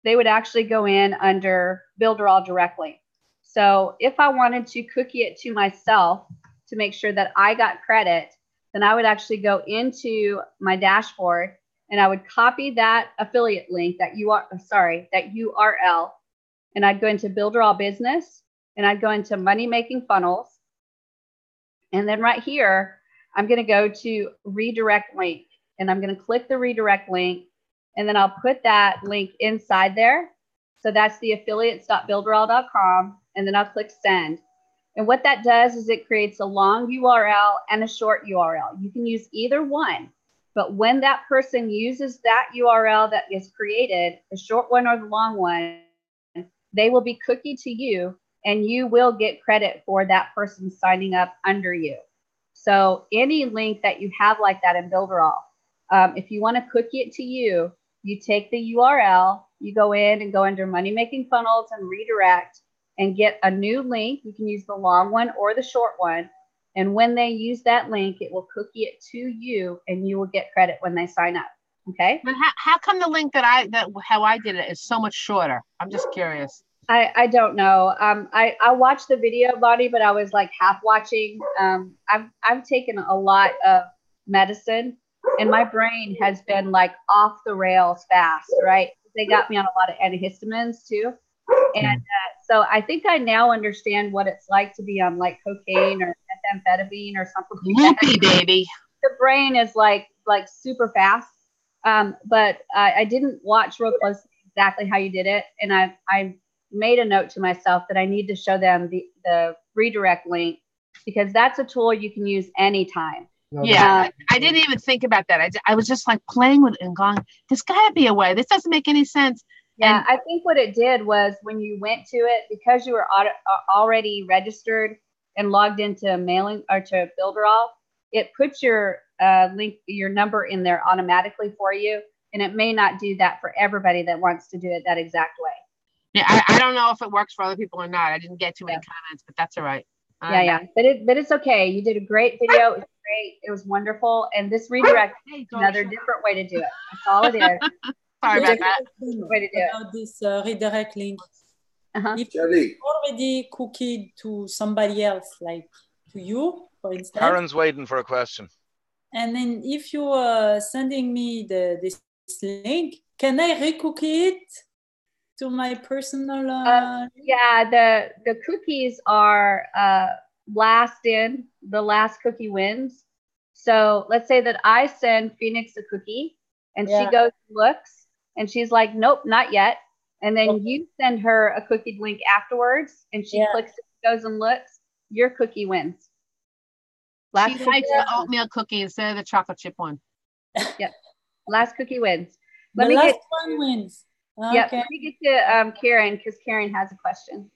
they would actually go in under Builderall directly. So if I wanted to cookie it to myself to make sure that I got credit, then I would actually go into my dashboard and I would copy that affiliate link, that URL, and I'd go into Builderall Business, and I'd go into Money Making Funnels. And then right here, I'm going to go to redirect link, and I'm going to click the redirect link, and then I'll put that link inside there. So that's the affiliates.builderall.com, and then I'll click send. And what that does is it creates a long URL and a short URL. You can use either one, but when that person uses that URL that is created, the short one or the long one, they will be cookied to you, and you will get credit for that person signing up under you. So any link that you have like that in Builderall, if you want to cookie it to you, you take the URL, you go in and go under Money Making Funnels and redirect and get a new link. You can use the long one or the short one. And when they use that link, it will cookie it to you, and you will get credit when they sign up. Okay. But how come the link how I did it is so much shorter? I'm just curious. I don't know. I watched the video, Bonnie, but I was like half watching. I've taken a lot of medicine, and my brain has been like off the rails fast, right? They got me on a lot of antihistamines too. And so I think I now understand what it's like to be on like cocaine or methamphetamine or something like Loopy, baby. The brain is like super fast. But I didn't watch real closely exactly how you did it. And I made a note to myself that I need to show them the redirect link, because that's a tool you can use anytime. Yeah, I didn't even think about that. I was just like playing with it and going, there's got to be a way. This doesn't make any sense. Yeah, I think what it did was when you went to it, because you were already registered and logged into mailing or to Builderall, it puts your link, your number in there automatically for you. And it may not do that for everybody that wants to do it that exact way. Yeah, I don't know if it works for other people or not. I didn't get too many comments, but that's all right. Yeah. But it's okay. You did a great video. It was great. It was wonderful. And this redirect is another different way to do it. That's all it is. Sorry about that. Way to do it. About this redirect link. If Jelly. you already cookied to somebody else, like to you, for instance. Karen's waiting for a question. And then if you are sending me this link, can I recookie it to my personal? Yeah, the cookies are last in, the last cookie wins. So let's say that I send Phoenix a cookie and she goes and looks and she's like, nope, not yet. And then you send her a cookie link afterwards and she clicks it, goes and looks, your cookie wins. She likes the oatmeal cookie instead of the chocolate chip one. Yep. Last cookie wins. The last one wins. Okay. Yeah, let me get to Karen, because Karen has a question.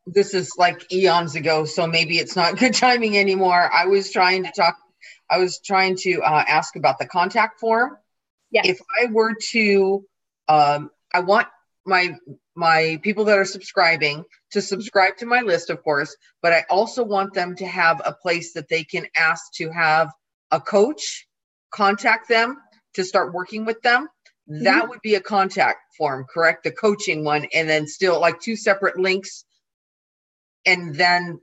This is like eons ago, so maybe it's not good timing anymore. I was trying to ask about the contact form. Yes. If I were to, I want my people that are subscribing to subscribe to my list, of course, but I also want them to have a place that they can ask to have a coach contact them to start working with them. That would be a contact form, correct? The coaching one, and then still like two separate links. And then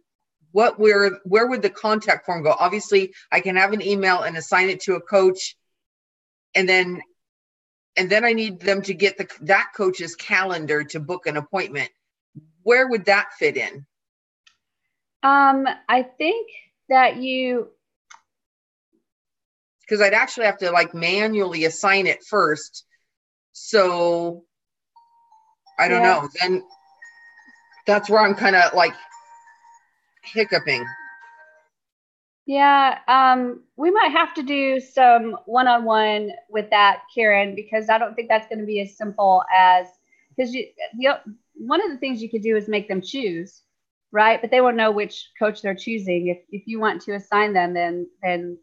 where would the contact form go? Obviously, I can have an email and assign it to a coach, and then I need them to get that coach's calendar to book an appointment. Where would that fit in? I think that because I'd actually have to like manually assign it first. So I don't know. Then that's where I'm kind of like hiccuping. Yeah, we might have to do some one-on-one with that, Karen, because I don't think that's going to be as simple as, because one of the things you could do is make them choose, right? But they won't know which coach they're choosing. If you want to assign them, then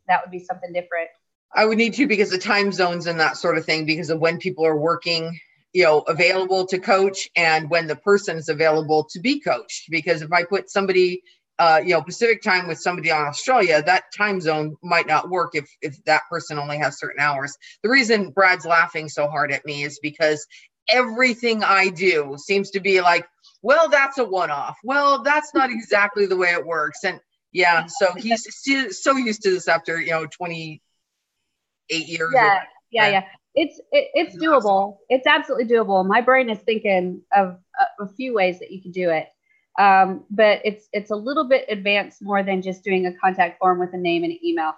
that would be something different. I would need to, because of time zones and that sort of thing, because of when people are working, available to coach and when the person is available to be coached. Because if I put somebody, Pacific time with somebody on Australia, that time zone might not work if that person only has certain hours. The reason Brad's laughing so hard at me is because everything I do seems to be like, well, that's a one-off. Well, that's not exactly the way it works. And yeah, so he's so used to this after, 28 years. Yeah. It's doable. It's absolutely doable. My brain is thinking of a few ways that you could do it. But it's a little bit advanced more than just doing a contact form with a name and an email.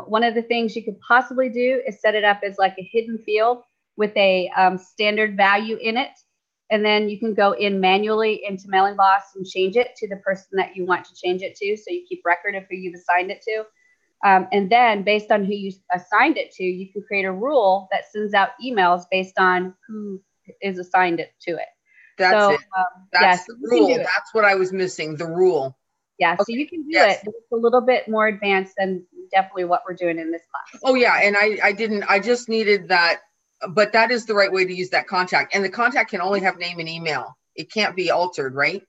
One of the things you could possibly do is set it up as like a hidden field with a standard value in it. And then you can go in manually into Mailing Boss and change it to the person that you want to change it to. So you keep record of who you've assigned it to. And then based on who you assigned it to, you can create a rule that sends out emails based on who is assigned it to it. That's it. That's the rule. That's what I was missing, the rule. Yeah, okay. So you can do it. It's a little bit more advanced than definitely what we're doing in this class. Oh yeah, and I just needed that, but that is the right way to use that contact. And the contact can only have name and email. It can't be altered, right?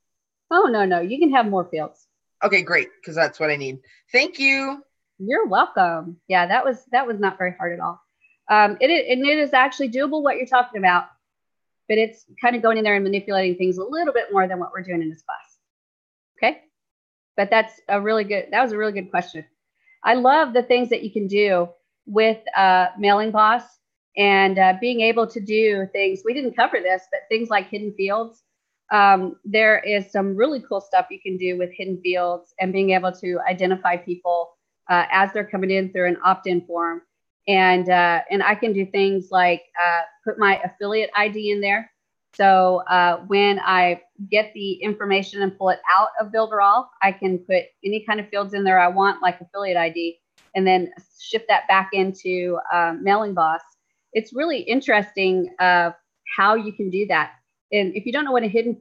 Oh, no. You can have more fields. Okay, great, because that's what I need. Thank you. You're welcome. Yeah, that was not very hard at all. It is actually doable what you're talking about. but it's kind of going in there and manipulating things a little bit more than what we're doing in this class. Okay. But that was a really good question. I love the things that you can do with Mailing Boss and being able to do things. We didn't cover this, but things like hidden fields. There is some really cool stuff you can do with hidden fields and being able to identify people as they're coming in through an opt-in form. And I can do things like put my affiliate ID in there. So when I get the information and pull it out of Builderall, I can put any kind of fields in there I want, like affiliate ID, and then shift that back into Mailing Boss. It's really interesting how you can do that. And if you don't know what a hidden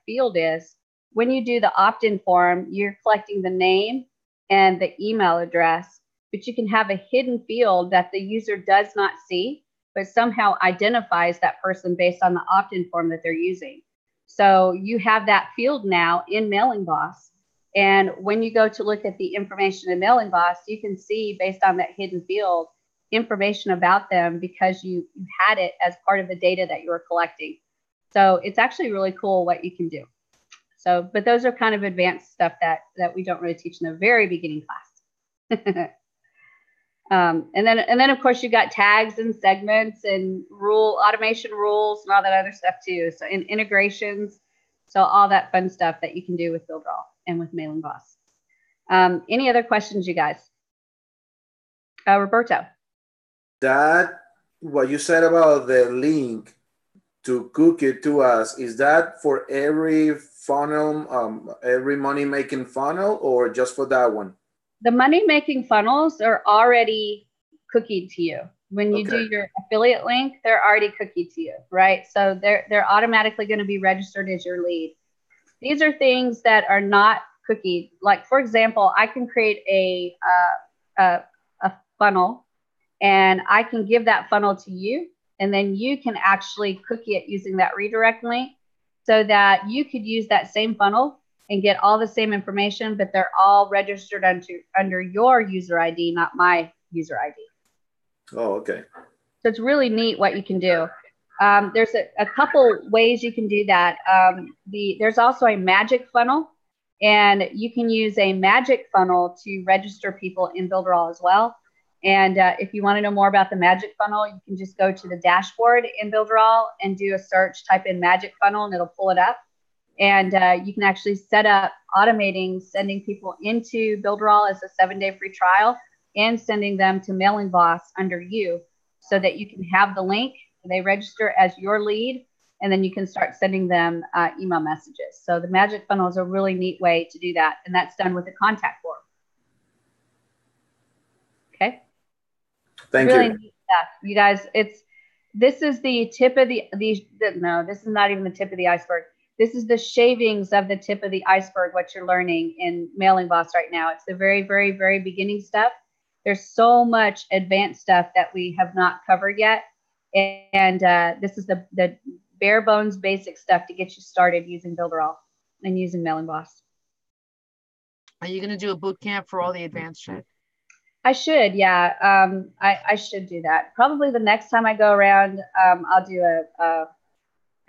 field is, when you do the opt-in form, you're collecting the name and the email address, but you can have a hidden field that the user does not see, but somehow identifies that person based on the opt-in form that they're using. So you have that field now in Mailing Boss. And when you go to look at the information in Mailing Boss, you can see based on that hidden field information about them because you had it as part of the data that you were collecting. So it's actually really cool what you can do. So, but those are kind of advanced stuff that we don't really teach in the very beginning class. And then of course you got tags and segments and automation rules and all that other stuff too. So in integrations, so all that fun stuff that you can do with Builderall and with Mailing Boss. Any other questions, you guys? Roberto. That what you said about the link to cook it to us, is that for every funnel, every money-making funnel, or just for that one? The money-making funnels are already cookied to you. When you do your affiliate link, they're already cookied to you, right? So they're automatically going to be registered as your lead. These are things that are not cookied. Like, for example, I can create a funnel, and I can give that funnel to you, and then you can actually cookie it using that redirect link so that you could use that same funnel and get all the same information, but they're all registered under your user ID, not my user ID. Oh, okay. So it's really neat what you can do. There's a couple ways you can do that. There's also a magic funnel, and you can use a magic funnel to register people in Builderall as well. And if you want to know more about the magic funnel, you can just go to the dashboard in Builderall and do a search, type in magic funnel, and it'll pull it up. And you can actually set up automating sending people into Builderall as a 7-day free trial and sending them to Mailing Boss under you so that you can have the link. They register as your lead, and then you can start sending them email messages. So the magic funnel is a really neat way to do that. And that's done with a contact form. Okay. Thank really you. Neat stuff. You guys, this is the tip of no, this is not even the tip of the iceberg. This is the shavings of the tip of the iceberg, what you're learning in Mailing Boss right now. It's the very, very, very beginning stuff. There's so much advanced stuff that we have not covered yet. And this is the bare bones basic stuff to get you started using Builderall and using Mailing Boss. Are you going to do a boot camp for all the advanced shit? I should, yeah. I should do that. Probably the next time I go around, I'll do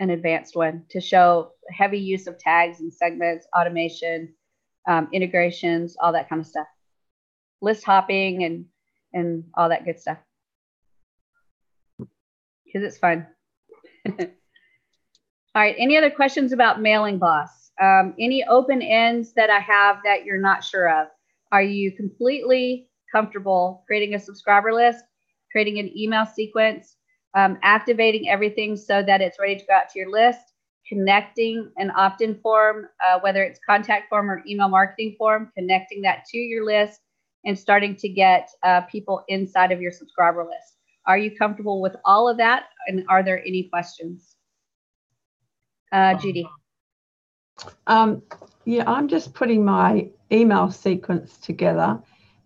an advanced one to show heavy use of tags and segments, automation, integrations, all that kind of stuff. List hopping and all that good stuff. Because it's fun. All right, any other questions about Mailing Boss? Any open ends that I have that you're not sure of? Are you completely comfortable creating a subscriber list, creating an email sequence, activating everything so that it's ready to go out to your list, connecting an opt-in form, whether it's contact form or email marketing form, connecting that to your list and starting to get people inside of your subscriber list? Are you comfortable with all of that? And are there any questions? Judy. Yeah, I'm just putting my email sequence together.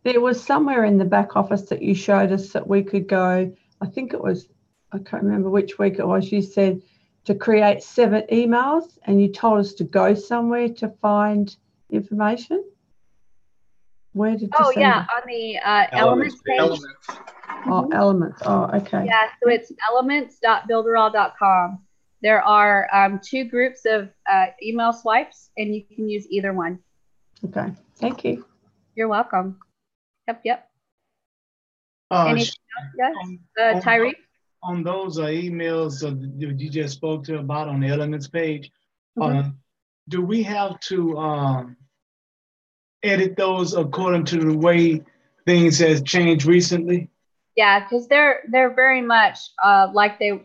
There was somewhere in the back office that you showed us that we could go, I think it was, I can't remember which week it was, you said to create 7 emails, and you told us to go somewhere to find information. Where did you say that? On the Elements page. Oh, Elements. Oh, okay. Yeah, so it's elements.builderall.com. There are 2 groups of email swipes, and you can use either one. Okay, thank you. You're welcome. Yep. Anything else? Yes, Tyree? On those emails you just spoke to about on the elements page, do we have to edit those according to the way things has changed recently? Yeah, because they're very much like the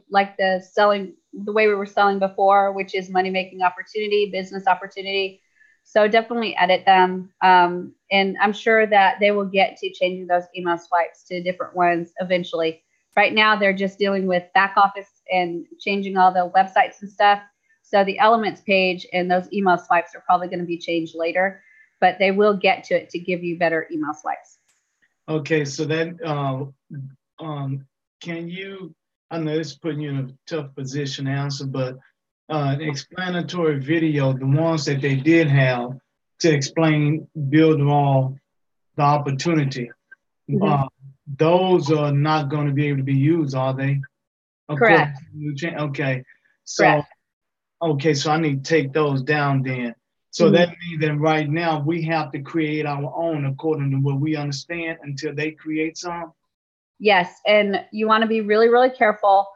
way we were selling before, which is money making opportunity, business opportunity. So definitely edit them, and I'm sure that they will get to changing those email swipes to different ones eventually. Right now, they're just dealing with back office and changing all the websites and stuff. So the elements page and those email swipes are probably going to be changed later, but they will get to it to give you better email swipes. Okay, so then can you, I know this is putting you in a tough position to answer, but an explanatory video, the ones that they did have to explain Builderall, the opportunity, those are not going to be able to be used, are they? Correct. Okay. So, correct. Okay, so I need to take those down then. So that means that right now we have to create our own according to what we understand until they create some. Yes, and you want to be really, really careful.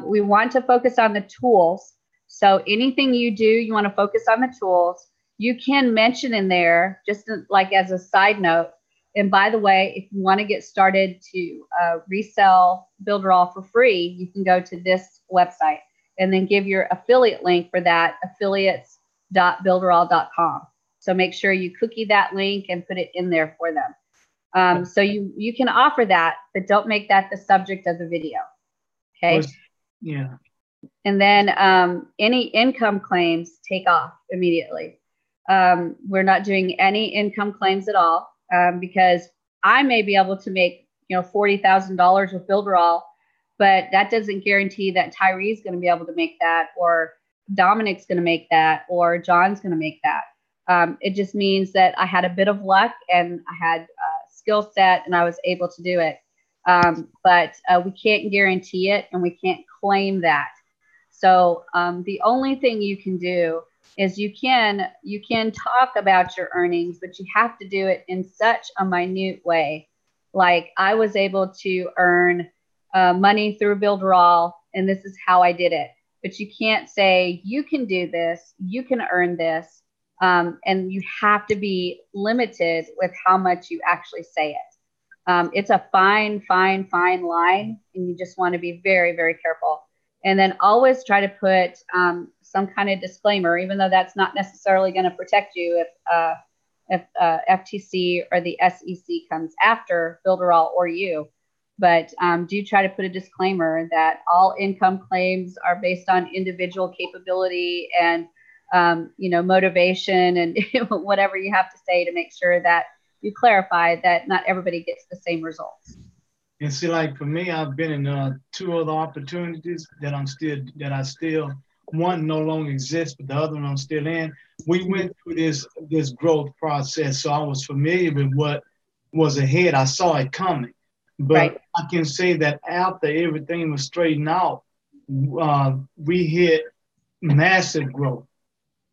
We want to focus on the tools. So anything you do, you want to focus on the tools. You can mention in there, just like as a side note, and by the way, if you want to get started to resell Builderall for free, you can go to this website and then give your affiliate link for that, affiliates.builderall.com. So make sure you cookie that link and put it in there for them. So you can offer that, but don't make that the subject of the video. Okay. Yeah. And then any income claims take off immediately. We're not doing any income claims at all because I may be able to make $40,000 with Builderall, but that doesn't guarantee that Tyree's going to be able to make that, or Dominic's going to make that, or John's going to make that. It just means that I had a bit of luck and I had skill set and I was able to do it. But we can't guarantee it and we can't claim that. So the only thing you can do is you can talk about your earnings, but you have to do it in such a minute way. Like I was able to earn money through Builderall, and this is how I did it. But you can't say you can do this, you can earn this, and you have to be limited with how much you actually say it. It's a fine line, and you just want to be very, very careful. And then always try to put some kind of disclaimer, even though that's not necessarily going to protect you if FTC or the SEC comes after Builderall or you. But do try to put a disclaimer that all income claims are based on individual capability and motivation and whatever you have to say to make sure that you clarify that not everybody gets the same results. And see, like for me, I've been in 2 other opportunities that I still, one no longer exists, but the other one I'm still in. We went through this growth process, so I was familiar with what was ahead. I saw it coming, but I can say that after everything was straightened out, we hit massive growth.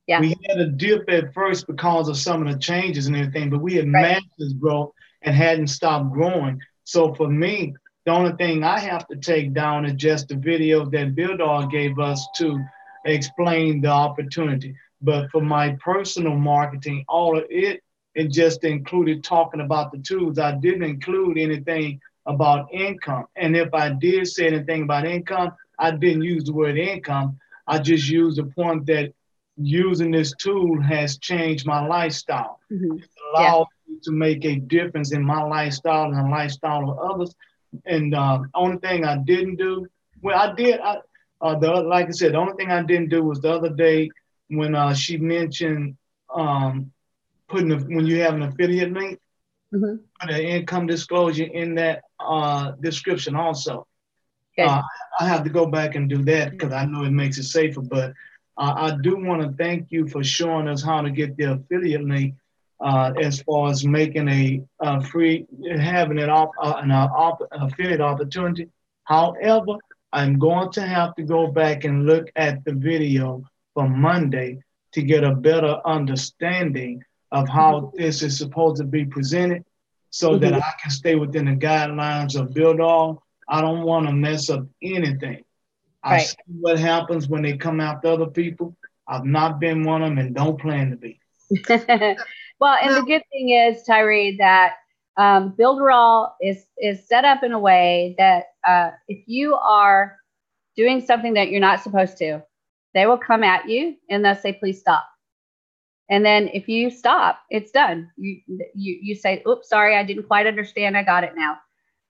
Yeah. We had a dip at first because of some of the changes and everything, but we had massive growth and hadn't stopped growing. So for me, the only thing I have to take down is just the video that Builderall gave us to explain the opportunity. But for my personal marketing, all of it just included talking about the tools. I didn't include anything about income. And if I did say anything about income, I didn't use the word income. I just used the point that using this tool has changed my lifestyle. It allowed me to make a difference in my lifestyle and the lifestyle of others. And the only thing I didn't do, well, I did. Like I said, the only thing I didn't do was the other day when she mentioned when you have an affiliate link, put an income disclosure in that description also. I have to go back and do that because I know it makes it safer, but I do want to thank you for showing us how to get the affiliate link as far as making a free, having an affiliate opportunity. However, I'm going to have to go back and look at the video for Monday to get a better understanding of how this is supposed to be presented so that I can stay within the guidelines of BuildAll. I don't want to mess up anything. I see what happens when they come after other people. I've not been one of them and don't plan to be. Well, and the good thing is, Tyree, that BuildAll is set up in a way that if you are doing something that you're not supposed to, they will come at you and they'll say, please stop. And then if you stop, it's done. You say, oops, sorry, I didn't quite understand. I got it now.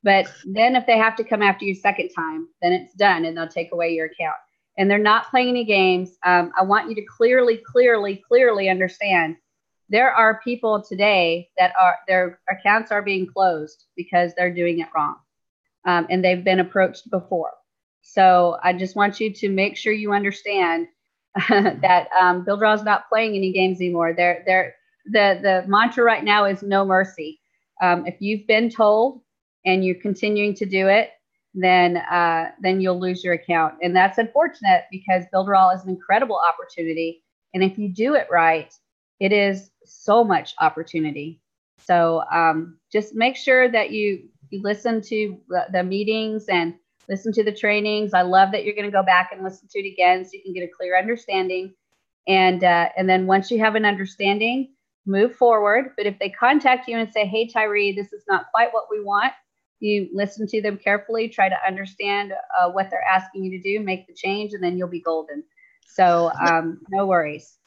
But then if they have to come after you second time, then it's done and they'll take away your account. And they're not playing any games. I want you to clearly understand there are people today that their accounts are being closed because they're doing it wrong. And they've been approached before. So I just want you to make sure you understand that BuildAll is not playing any games anymore. The mantra right now is no mercy. If you've been told and you're continuing to do it, then you'll lose your account. And that's unfortunate because BuildAll is an incredible opportunity. And if you do it right, it is so much opportunity. So just make sure that you listen to the meetings and listen to the trainings. I love that you're going to go back and listen to it again so you can get a clear understanding. And then once you have an understanding, move forward. But if they contact you and say, hey, Tyree, this is not quite what we want, you listen to them carefully, try to understand what they're asking you to do, make the change, and then you'll be golden. So no worries.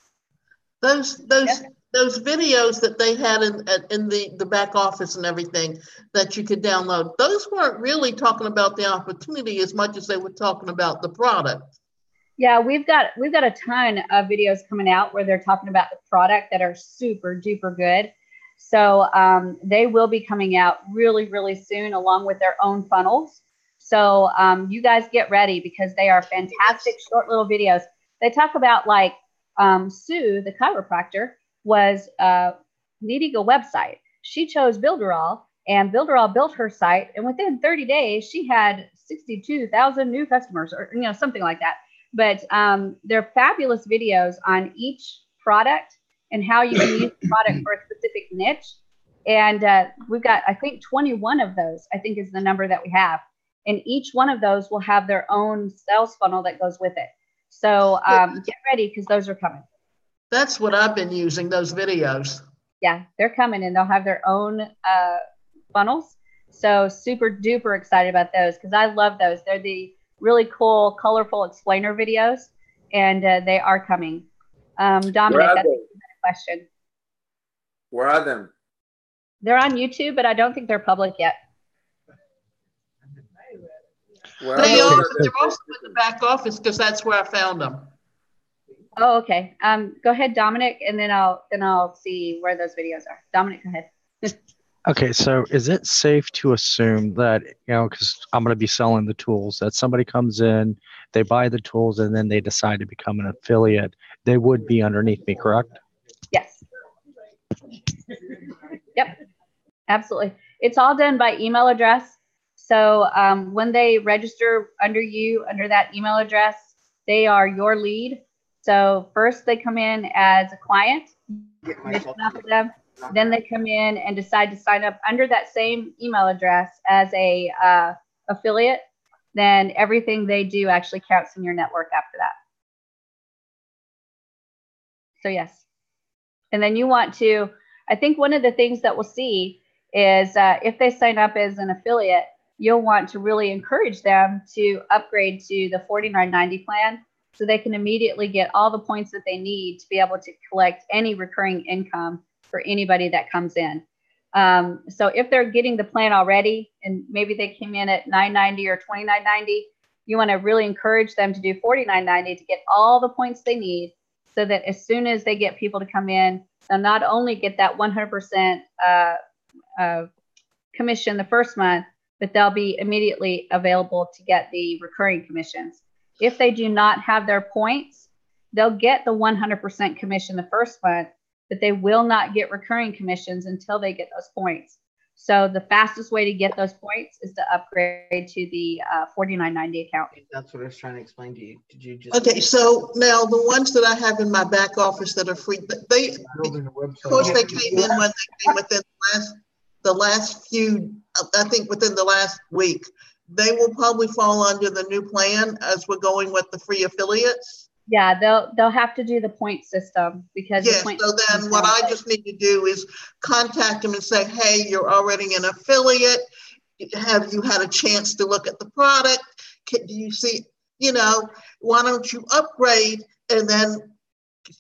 Those videos that they had in the back office and everything that you could download, those weren't really talking about the opportunity as much as they were talking about the product. Yeah, we've got a ton of videos coming out where they're talking about the product that are super duper good. So they will be coming out really soon along with their own funnels. So you guys get ready because they are fantastic short little videos. They talk about like Sue, the chiropractor, was needing a website. She chose BuildAll and BuildAll built her site. And within 30 days, she had 62,000 new customers or something like that. But they're fabulous videos on each product and how you can use the product for a specific niche. And we've got, I think, 21 of those, I think is the number that we have. And each one of those will have their own sales funnel that goes with it. So get ready because those are coming. That's what I've been using, those videos. Yeah, they're coming and they'll have their own funnels. So super duper excited about those because I love those. They're the really cool, colorful explainer videos and they are coming. Dominic, that's a question. Where are them? They're on YouTube, but I don't think they're public yet. They're also in the back office because that's where I found them. Oh, okay. Go ahead, Dominic, and then I'll see where those videos are. Dominic, go ahead. Okay, so is it safe to assume that, because I'm going to be selling the tools, that somebody comes in, they buy the tools, and then they decide to become an affiliate, they would be underneath me, correct? Yes. Yep, absolutely. It's all done by email address. So when they register under you, under that email address, they are your lead. So first they come in as a client, them. Then they come in and decide to sign up under that same email address as a affiliate. Then everything they do actually counts in your network after that. So yes. And then you want to, I think one of the things that we'll see is if they sign up as an affiliate, you'll want to really encourage them to upgrade to the $49.90 plan so they can immediately get all the points that they need to be able to collect any recurring income for anybody that comes in. So if they're getting the plan already and maybe they came in at $9.90 or $29.90, you want to really encourage them to do $49.90 to get all the points they need so that as soon as they get people to come in, they'll not only get that 100% commission the first month, but they'll be immediately available to get the recurring commissions. If they do not have their points, they'll get the 100% commission the first month, but they will not get recurring commissions until they get those points. So the fastest way to get those points is to upgrade to the $49.90 account. That's what I was trying to explain to you. Did you just? Okay, so now the ones that I have in my back office that are free, they, of course, they came in when they came within the last few, I think within the last week. They will probably fall under the new plan as we're going with the free affiliates. Yeah, they'll have to do the point system because yes. So then what I just need to do is contact them and say, hey, you're already an affiliate. Have you had a chance to look at the product? Do you see, you know, why don't you upgrade and then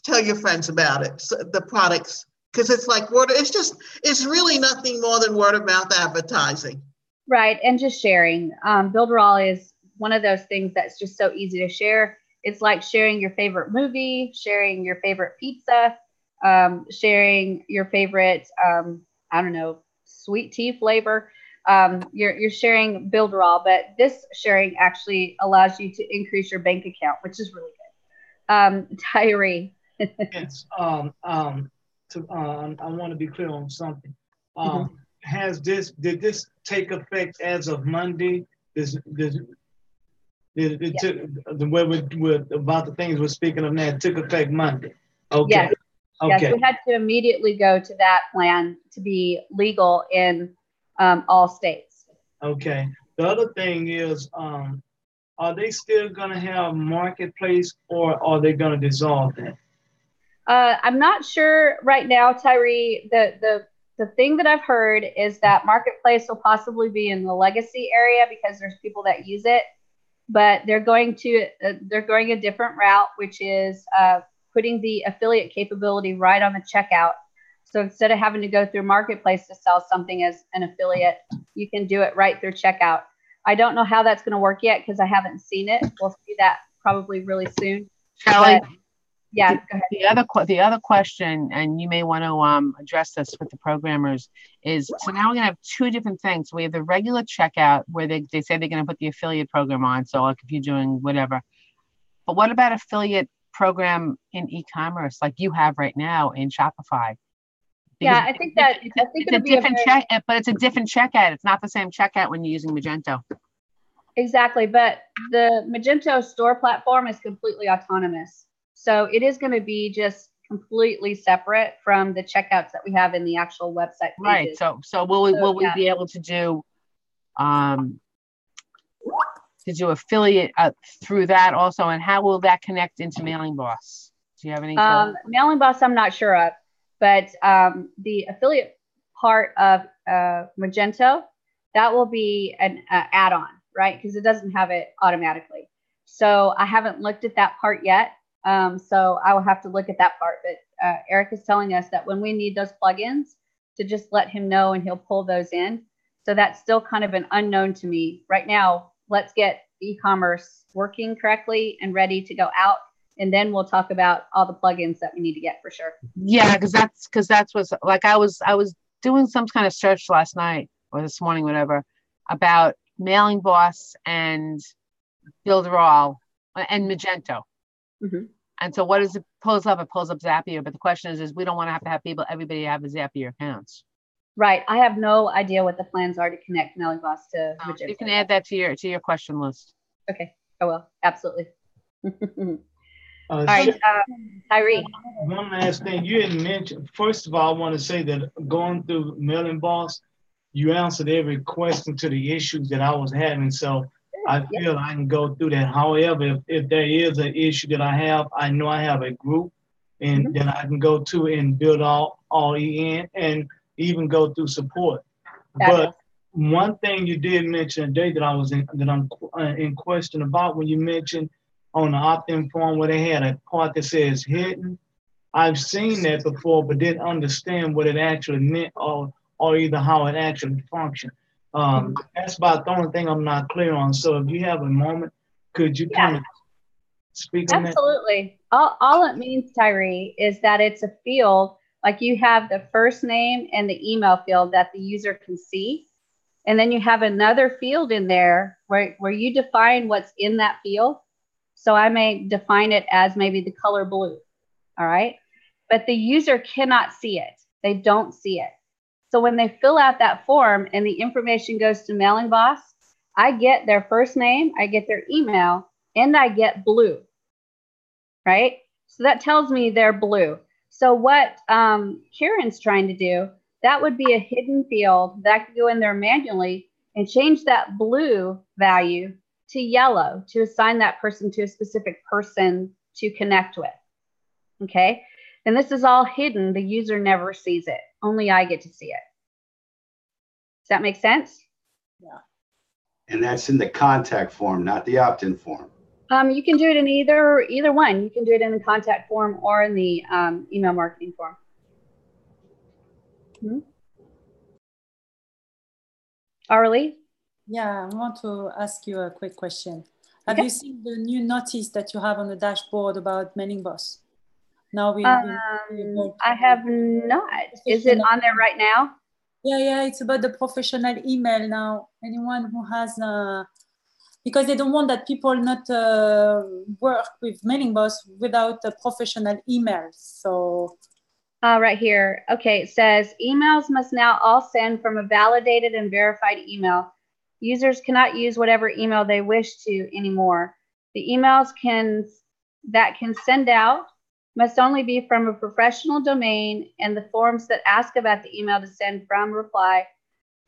tell your friends about it, so the products, because it's like word. It's really nothing more than word of mouth advertising. Right, and just sharing. Builderall is one of those things that's just so easy to share. It's like sharing your favorite movie, sharing your favorite pizza, sharing your favorite, I don't know, sweet tea flavor. You're sharing Builderall, but this sharing actually allows you to increase your bank account, which is really good. Tyree. Yes. I want to be clear on something. Did this take effect as of Monday? It took about the things we're speaking of now. It took effect Monday. Okay. Yes. Okay. Yes, we had to immediately go to that plan to be legal in all states. Okay. The other thing is, are they still going to have Marketplace, or are they going to dissolve that? I'm not sure right now, Tyree. The thing that I've heard is that Marketplace will possibly be in the legacy area because there's people that use it. But they're going a different route, which is putting the affiliate capability right on the checkout. So instead of having to go through Marketplace to sell something as an affiliate, you can do it right through checkout. I don't know how that's going to work yet because I haven't seen it. We'll see that probably really soon. Shelley, yeah, go ahead. The other question, and you may want to address this with the programmers, is so now we're going to have two different things. We have the regular checkout where they say they're going to put the affiliate program on. So like if you're doing whatever, but what about affiliate program in e-commerce like you have right now in Shopify? Because yeah, I think it's a different but it's a different checkout. It's not the same checkout when you're using Magento. Exactly, but the Magento store platform is completely autonomous. So it is going to be just completely separate from the checkouts that we have in the actual website pages. Right. So will we be able to do affiliate through that also, and how will that connect into Mailing Boss? Do you have any? Mailing Boss, I'm not sure of, but the affiliate part of Magento, that will be an add-on, right? Because it doesn't have it automatically. So I haven't looked at that part yet. So I will have to look at that part. But Eric is telling us that when we need those plugins, to just let him know and he'll pull those in. So that's still kind of an unknown to me right now. Let's get e-commerce working correctly and ready to go out, and then we'll talk about all the plugins that we need to get for sure. Yeah, because that's what's like. I was doing some kind of search last night or this morning, whatever, about Mailing Boss and Builderall and Magento. Mm-hmm. And so what does it pulls up? It pulls up Zapier. But the question is we don't want to have everybody have a Zapier accounts. Right. I have no idea what the plans are to connect Mailing Boss to Magento. You can add that to your question list. Okay. I will. Absolutely. All right. Tyree. One last thing you had mentioned. First of all, I want to say that going through Mailing Boss, you answered every question to the issues that I was having. So I feel I can go through that. However, if there is an issue that I have, I know I have a group and then I can go to and build all EN and even go through support. But one thing you did mention today that I'm in question about when you mentioned on the opt-in form where they had a part that says hidden. I've seen that before, but didn't understand what it actually meant or either how it actually functioned. That's about the only thing I'm not clear on. So if you have a moment, could you kind of speak on that? Absolutely. All it means, Tyree, is that it's a field, like you have the first name and the email field that the user can see. And then you have another field in there where you define what's in that field. So I may define it as maybe the color blue. All right. But the user cannot see it. They don't see it. So when they fill out that form and the information goes to Mailing Boss, I get their first name, I get their email, and I get blue, right? So that tells me they're blue. So what Karen's trying to do, that would be a hidden field that I could go in there manually and change that blue value to yellow to assign that person to a specific person to connect with, okay? And this is all hidden. The user never sees it. Only I get to see it. Does that make sense? Yeah. And that's in the contact form, not the opt-in form. You can do it in either one. You can do it in the contact form or in the email marketing form. Arlie? Yeah, I want to ask you a quick question. Have you seen the new notice that you have on the dashboard about Mailing Boss? Now I have not. Is it on there right now? Yeah, it's about the professional email now. Anyone who has, because they don't want that people not work with Mailing Boss without a professional email. So. Right here. Okay, it says emails must now all send from a validated and verified email. Users cannot use whatever email they wish to anymore. The emails that can send out must only be from a professional domain, and the forms that ask about the email to send from reply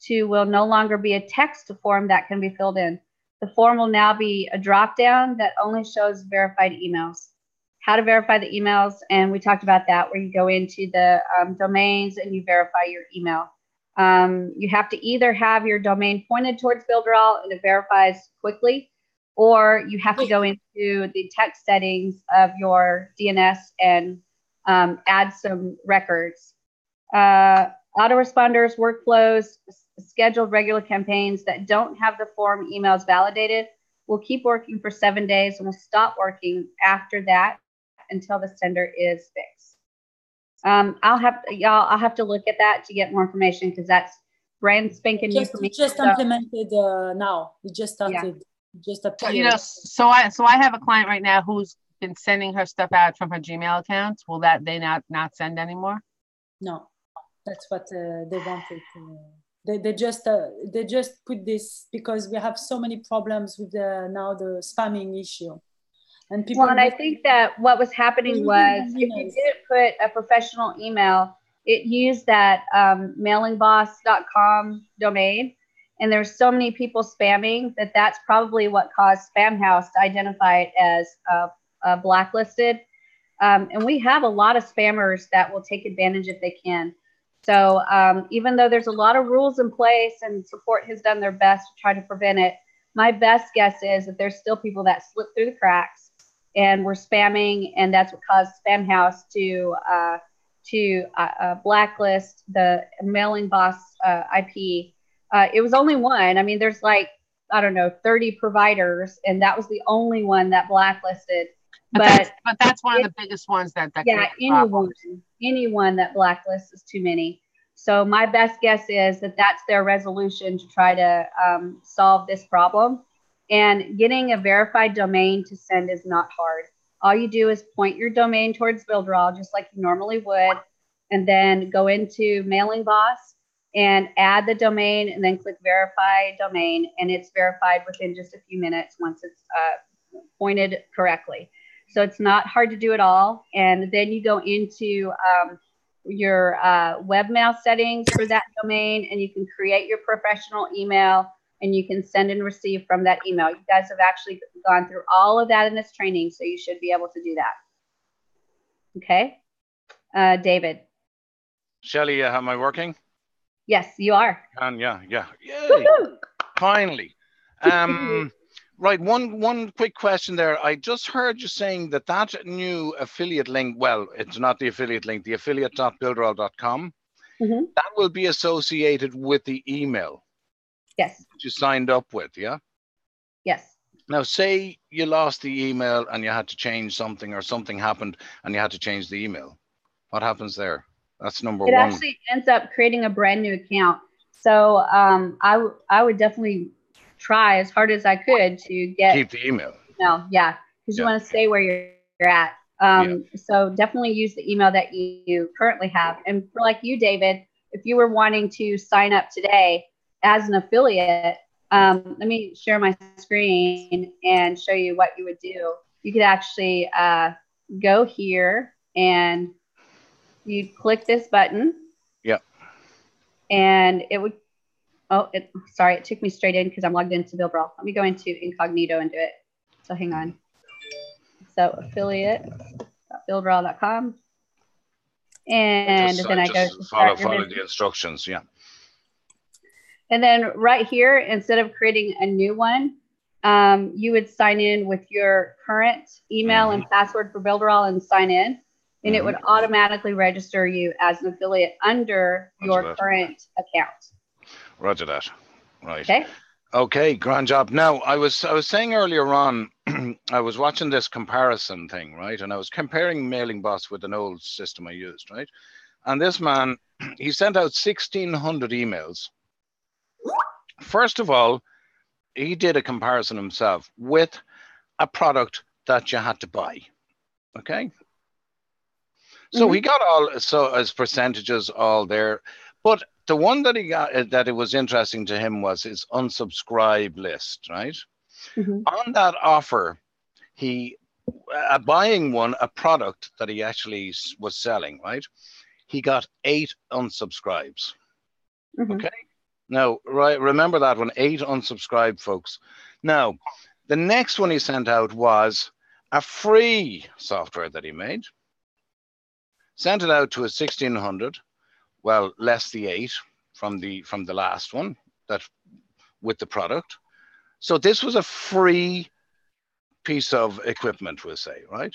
to will no longer be a text form that can be filled in. The form will now be a drop-down that only shows verified emails. How to verify the emails, and we talked about that, where you go into the domains and you verify your email. You have to either have your domain pointed towards Builderall and it verifies quickly, or you have to go into the text settings of your DNS and add some records. Autoresponders, workflows, scheduled regular campaigns that don't have the form emails validated will keep working for 7 days and will stop working after that until the sender is fixed. I'll have to look at that to get more information, because that's brand spanking new for me. Just implemented now. It just started. Yeah. Just appeared. So I have a client right now who's been sending her stuff out from her Gmail account. Will they not send anymore? No, that's what they wanted. They just put this because we have so many problems with the spamming issue. And people. Well, and I think that what was happening was if you didn't put a professional email, it used that mailingboss.com domain. And there's so many people spamming that's probably what caused Spamhaus to identify it as blacklisted. And we have a lot of spammers that will take advantage if they can. So even though there's a lot of rules in place and support has done their best to try to prevent it, my best guess is that there's still people that slip through the cracks and were spamming, and that's what caused Spamhaus to blacklist the Mailing Boss IP. It was only one. I mean, there's 30 providers, and that was the only one that blacklisted. But that's one of the biggest ones that yeah, anyone that blacklists is too many. So my best guess is that that's their resolution to try to solve this problem. And getting a verified domain to send is not hard. All you do is point your domain towards Builderall, just like you normally would, and then go into Mailing Boss and add the domain, and then click Verify Domain, and it's verified within just a few minutes once it's pointed correctly. So it's not hard to do at all. And then you go into your webmail settings for that domain, and you can create your professional email, and you can send and receive from that email. You guys have actually gone through all of that in this training, so you should be able to do that. Okay, David. Shelly, am I working? Yes, you are. Yeah. Yay! Finally. Right, one quick question there. I just heard you saying that new affiliate link, well, it's not the affiliate link, the affiliate.builderall.com, that will be associated with the email. Yes. That you signed up with, yeah? Yes. Now, say you lost the email and you had to change something, or something happened and you had to change the email. What happens there? That's number one. It actually ends up creating a brand new account. So I would definitely try as hard as I could to keep the email. No, yeah, because you want to stay where you're at. So definitely use the email that you currently have. And for like you, David, if you were wanting to sign up today as an affiliate, let me share my screen and show you what you would do. You could actually go here and you'd click this button. Yeah. And it would, sorry, it took me straight in because I'm logged into BillBrawl. Let me go into incognito and do it. So hang on. So affiliate.billbrawl.com. And then I go to follow the instructions. Yeah. And then right here, instead of creating a new one, you would sign in with your current email and password for BillBrawl and sign in. And it would automatically register you as an affiliate under your current account. Roger that. Right. Okay. Okay, grand job. Now, I was saying earlier on, I was watching this comparison thing, right? And I was comparing MailingBoss with an old system I used, right? And this man, he sent out 1,600 emails. First of all, he did a comparison himself with a product that you had to buy, okay? So he got all, so as percentages all there, but the one that he got that it was interesting to him was his unsubscribe list, right? On that offer, he buying a product that he actually was selling, right? He got 8 unsubscribes. Okay. Now, right, remember that one, 8 unsubscribed, folks. Now, the next one he sent out was a free software that he made. Sent it out to a 1,600. Well, less the 8 from the last one that with the product. So this was a free piece of equipment, we'll say, right?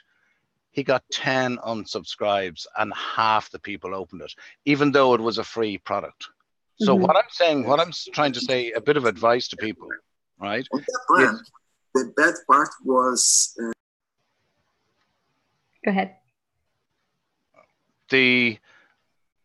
He got 10 unsubscribes and half the people opened it, even though it was a free product. So what I'm saying, what I'm trying to say, a bit of advice to people, right? On that plan, the bad part was... Go ahead. The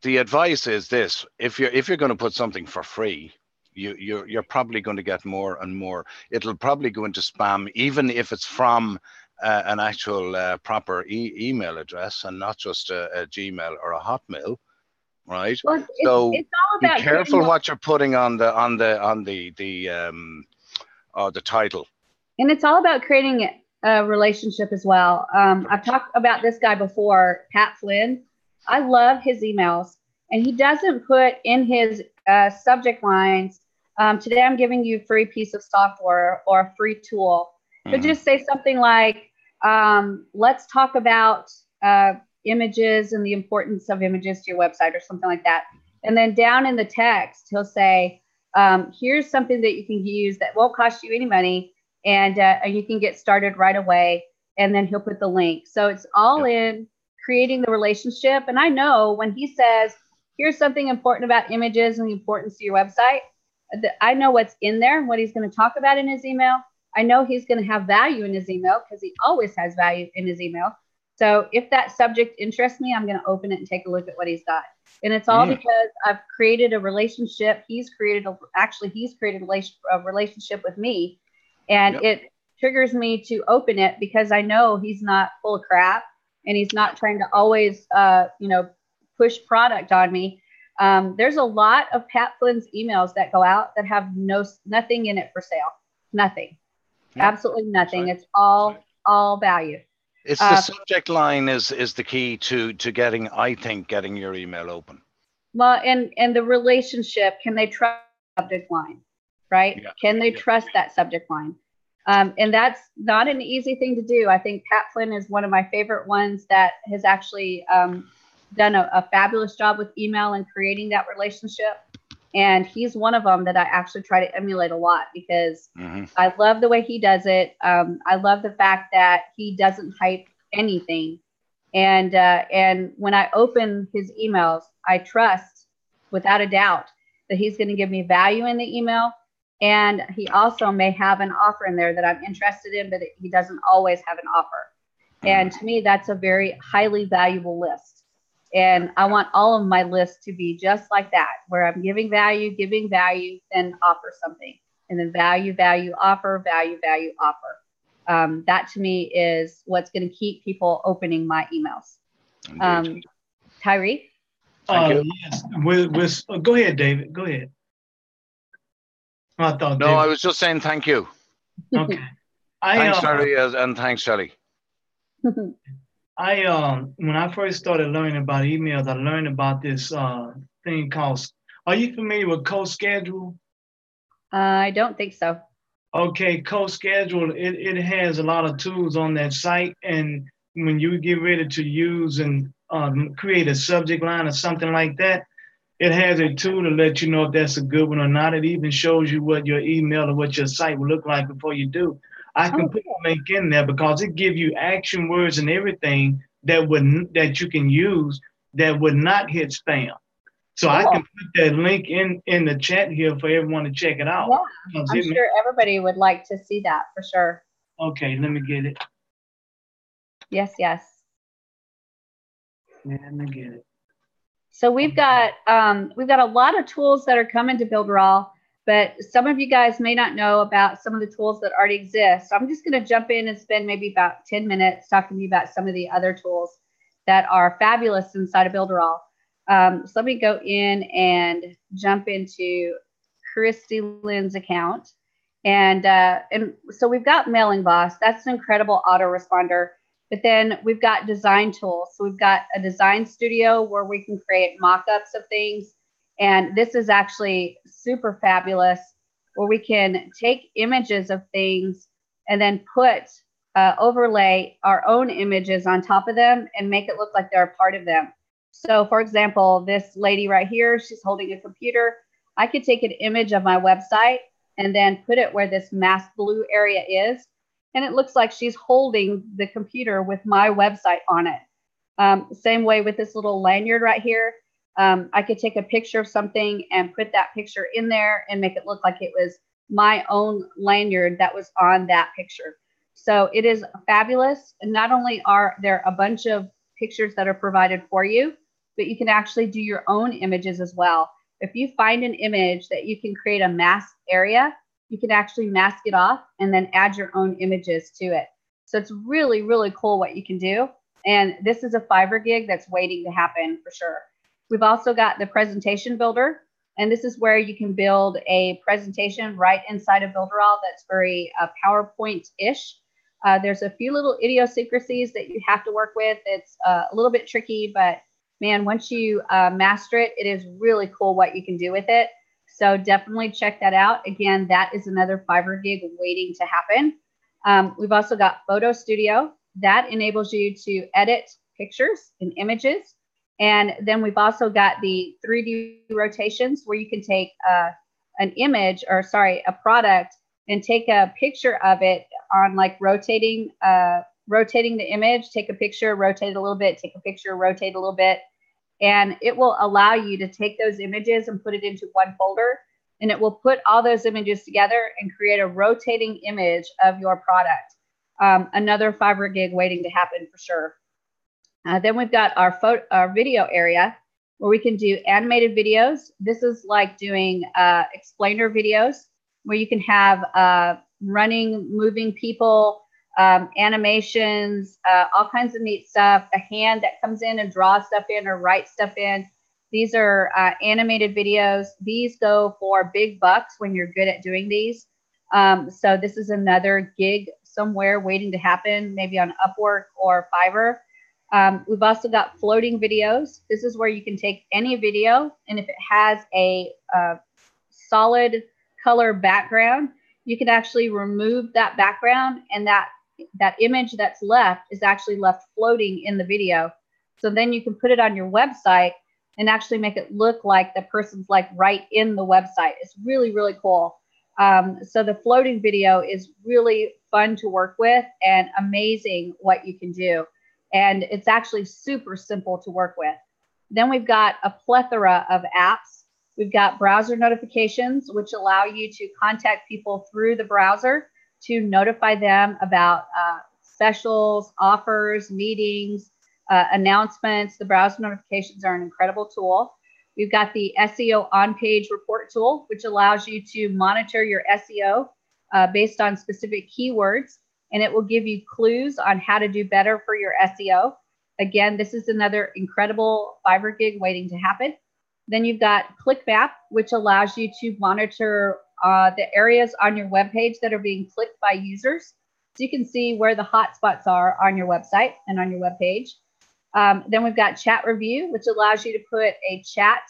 advice is this: if you're going to put something for free, you're probably going to get more and more. It'll probably go into spam, even if it's from an actual proper email address and not just a Gmail or a Hotmail, right? Well, so it's all about be careful what you're putting on the title. And it's all about creating a relationship as well. I've talked about this guy before, Pat Flynn. I love his emails, and he doesn't put in his subject lines, today I'm giving you a free piece of software or a free tool. He'll just say something like, let's talk about images and the importance of images to your website or something like that. And then down in the text, he'll say, here's something that you can use that won't cost you any money, and you can get started right away. And then he'll put the link. So it's all in creating the relationship. And I know when he says, here's something important about images and the importance of your website, I know what's in there, what he's going to talk about in his email. I know he's going to have value in his email because he always has value in his email. So if that subject interests me, I'm going to open it and take a look at what he's got. And it's all because I've created a relationship. He's created a relationship with me, and it triggers me to open it because I know he's not full of crap. And he's not trying to always, push product on me. There's a lot of Pat Flynn's emails that go out that have nothing in it for sale. Nothing. Absolutely nothing. It's all value. It's the subject line is the key to getting your email open. Well, and the relationship, can they trust the subject line, right? Yeah. Can they trust that subject line? And that's not an easy thing to do. I think Pat Flynn is one of my favorite ones that has actually done a fabulous job with email and creating that relationship. And he's one of them that I actually try to emulate a lot because I love the way he does it. I love the fact that he doesn't hype anything. And when I open his emails, I trust without a doubt that he's going to give me value in the email. And he also may have an offer in there that I'm interested in, but he doesn't always have an offer. And to me, that's a very highly valuable list. And I want all of my lists to be just like that, where I'm giving value, then offer something. And then value, offer, value, offer. That to me is what's going to keep people opening my emails. Tyree? Thank you. Yes. Go ahead, David. Go ahead. I thought. No, David. I was just saying thank you. Okay. Thanks, Shelley, and thanks, Shelley. When I first started learning about emails, I learned about this thing called. Are you familiar with CoSchedule? I don't think so. Okay, CoSchedule, it has a lot of tools on that site, and when you get ready to use and create a subject line or something like that, it has a tool to let you know if that's a good one or not. It even shows you what your email or what your site will look like before you do. I can put a link in there because it gives you action words and everything that you can use that would not hit spam. So I can put that link in the chat here for everyone to check it out. Yeah, I'm sure everybody would like to see that for sure. Okay, let me get it. Yes, yes. Yeah, let me get it. So we've got a lot of tools that are coming to Builderall, but some of you guys may not know about some of the tools that already exist. So I'm just going to jump in and spend maybe about 10 minutes talking to you about some of the other tools that are fabulous inside of Builderall. So let me go in and jump into Christy Lynn's account. And so we've got Mailing Boss. That's an incredible autoresponder. But then we've got design tools. So we've got a design studio where we can create mock-ups of things. And this is actually super fabulous, where we can take images of things and then put overlay our own images on top of them and make it look like they're a part of them. So for example, this lady right here, she's holding a computer. I could take an image of my website and then put it where this mask blue area is. And it looks like she's holding the computer with my website on it. Same way with this little lanyard right here. I could take a picture of something and put that picture in there and make it look like it was my own lanyard that was on that picture. So it is fabulous. And not only are there a bunch of pictures that are provided for you, but you can actually do your own images as well. If you find an image that you can create a masked area, you can actually mask it off and then add your own images to it. So it's really, really cool what you can do. And this is a Fiverr gig that's waiting to happen for sure. We've also got the presentation builder. And this is where you can build a presentation right inside of Builderall that's very PowerPoint-ish. There's a few little idiosyncrasies that you have to work with. It's a little bit tricky, but man, once you master it, it is really cool what you can do with it. So definitely check that out. Again, that is another Fiverr gig waiting to happen. We've also got Photo Studio. That enables you to edit pictures and images. And then we've also got the 3D rotations where you can take an image, or sorry, a product, and take a picture of it on like rotating the image, take a picture, rotate it a little bit, take a picture, rotate a little bit. And it will allow you to take those images and put it into one folder, and it will put all those images together and create a rotating image of your product. Another Fiverr gig waiting to happen for sure. Then we've got our video area where we can do animated videos. This is like doing explainer videos where you can have running, moving people, animations, all kinds of neat stuff, a hand that comes in and draws stuff in or writes stuff in. These are animated videos. These go for big bucks when you're good at doing these. So this is another gig somewhere waiting to happen, maybe on Upwork or Fiverr. We've also got floating videos. This is where you can take any video, and if it has a solid color background, you can actually remove that background, and that image that's left is actually left floating in the video. So then you can put it on your website and actually make it look like the person's like right in the website. It's really, really cool. So the floating video is really fun to work with and amazing what you can do. And it's actually super simple to work with. Then we've got a plethora of apps. We've got browser notifications, which allow you to contact people through the browser to notify them about specials, offers, meetings, announcements. The browser notifications are an incredible tool. We've got the SEO on-page report tool, which allows you to monitor your SEO based on specific keywords, and it will give you clues on how to do better for your SEO. Again, this is another incredible Fiverr gig waiting to happen. Then you've got ClickMap, which allows you to monitor the areas on your webpage that are being clicked by users. So you can see where the hotspots are on your website and on your webpage. Then we've got Chat Review, which allows you to put a chat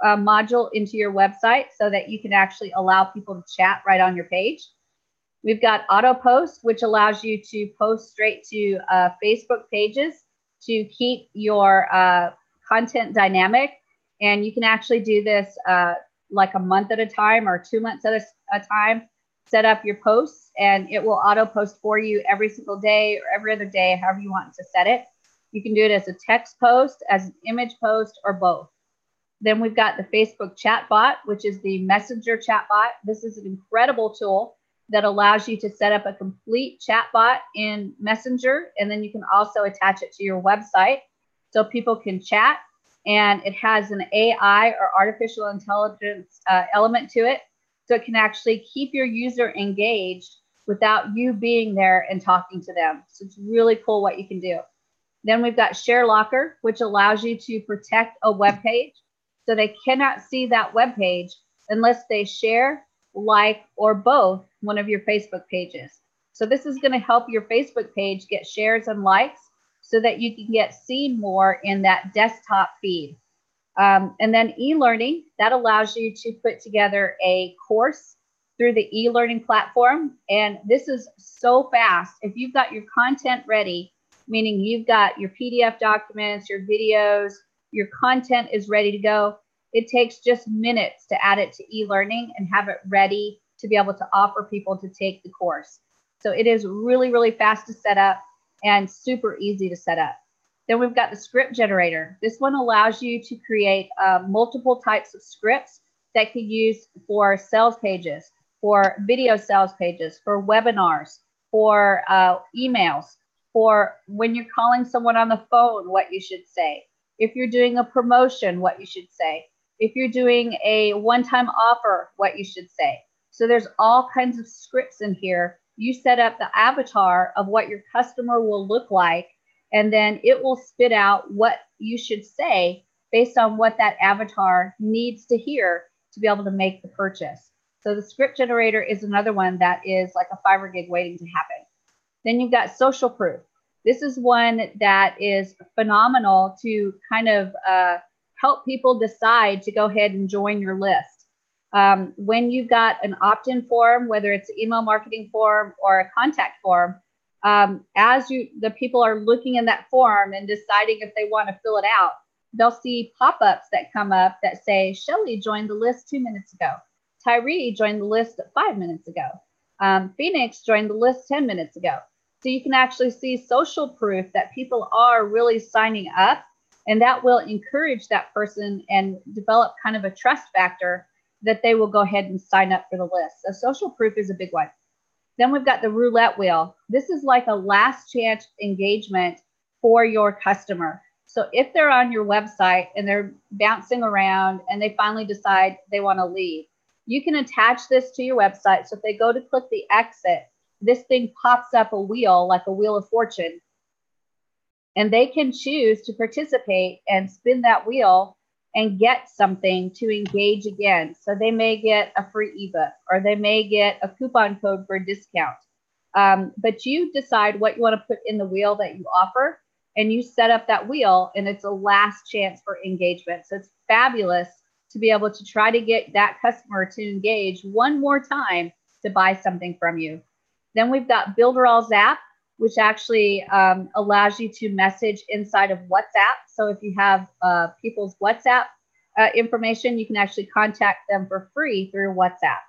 module into your website so that you can actually allow people to chat right on your page. We've got Auto Post, which allows you to post straight to Facebook pages to keep your content dynamic. And you can actually do this like a month at a time or 2 months at a time. Set up your posts and it will auto post for you every single day or every other day, however you want to set it. You can do it as a text post, as an image post, or both. Then we've got the Facebook chatbot, which is the messenger chatbot. This is an incredible tool that allows you to set up a complete chatbot in Messenger, and then you can also attach it to your website so people can chat. And it has an AI or artificial intelligence element to it. So it can actually keep your user engaged without you being there and talking to them. So it's really cool what you can do. Then we've got ShareLocker, which allows you to protect a web page. So they cannot see that web page unless they share, like, or both one of your Facebook pages. So this is going to help your Facebook page get shares and likes so that you can get seen more in that desktop feed. And then e-learning, that allows you to put together a course through the e-learning platform. And this is so fast. If you've got your content ready, meaning you've got your PDF documents, your videos, your content is ready to go, it takes just minutes to add it to e-learning and have it ready to be able to offer people to take the course. So it is really, really fast to set up and super easy to set up. Then we've got the script generator. This one allows you to create multiple types of scripts that you use for sales pages, for video sales pages, for webinars, for emails, for when you're calling someone on the phone, what you should say. If you're doing a promotion, what you should say. If you're doing a one-time offer, what you should say. So there's all kinds of scripts in here. You set up the avatar of what your customer will look like, and then it will spit out what you should say based on what that avatar needs to hear to be able to make the purchase. So the script generator is another one that is like a Fiverr gig waiting to happen. Then you've got social proof. This is one that is phenomenal to kind of help people decide to go ahead and join your list. When you've got an opt-in form, whether it's an email marketing form or a contact form, as the people are looking in that form and deciding if they want to fill it out, they'll see pop-ups that come up that say, Shelly joined the list 2 minutes ago. Tyree joined the list 5 minutes ago. Phoenix joined the list 10 minutes ago. So you can actually see social proof that people are really signing up, and that will encourage that person and develop kind of a trust factor that they will go ahead and sign up for the list. So social proof is a big one. Then we've got the roulette wheel. This is like a last chance engagement for your customer. So if they're on your website and they're bouncing around and they finally decide they want to leave, you can attach this to your website. So if they go to click the exit, this thing pops up a wheel like a wheel of fortune, and they can choose to participate and spin that wheel and get something to engage again. So they may get a free ebook, or they may get a coupon code for a discount. But you decide what you want to put in the wheel that you offer, and you set up that wheel, and it's a last chance for engagement. So it's fabulous to be able to try to get that customer to engage one more time to buy something from you. Then we've got Builderall Zap, which actually allows you to message inside of WhatsApp. So if you have people's WhatsApp information, you can actually contact them for free through WhatsApp.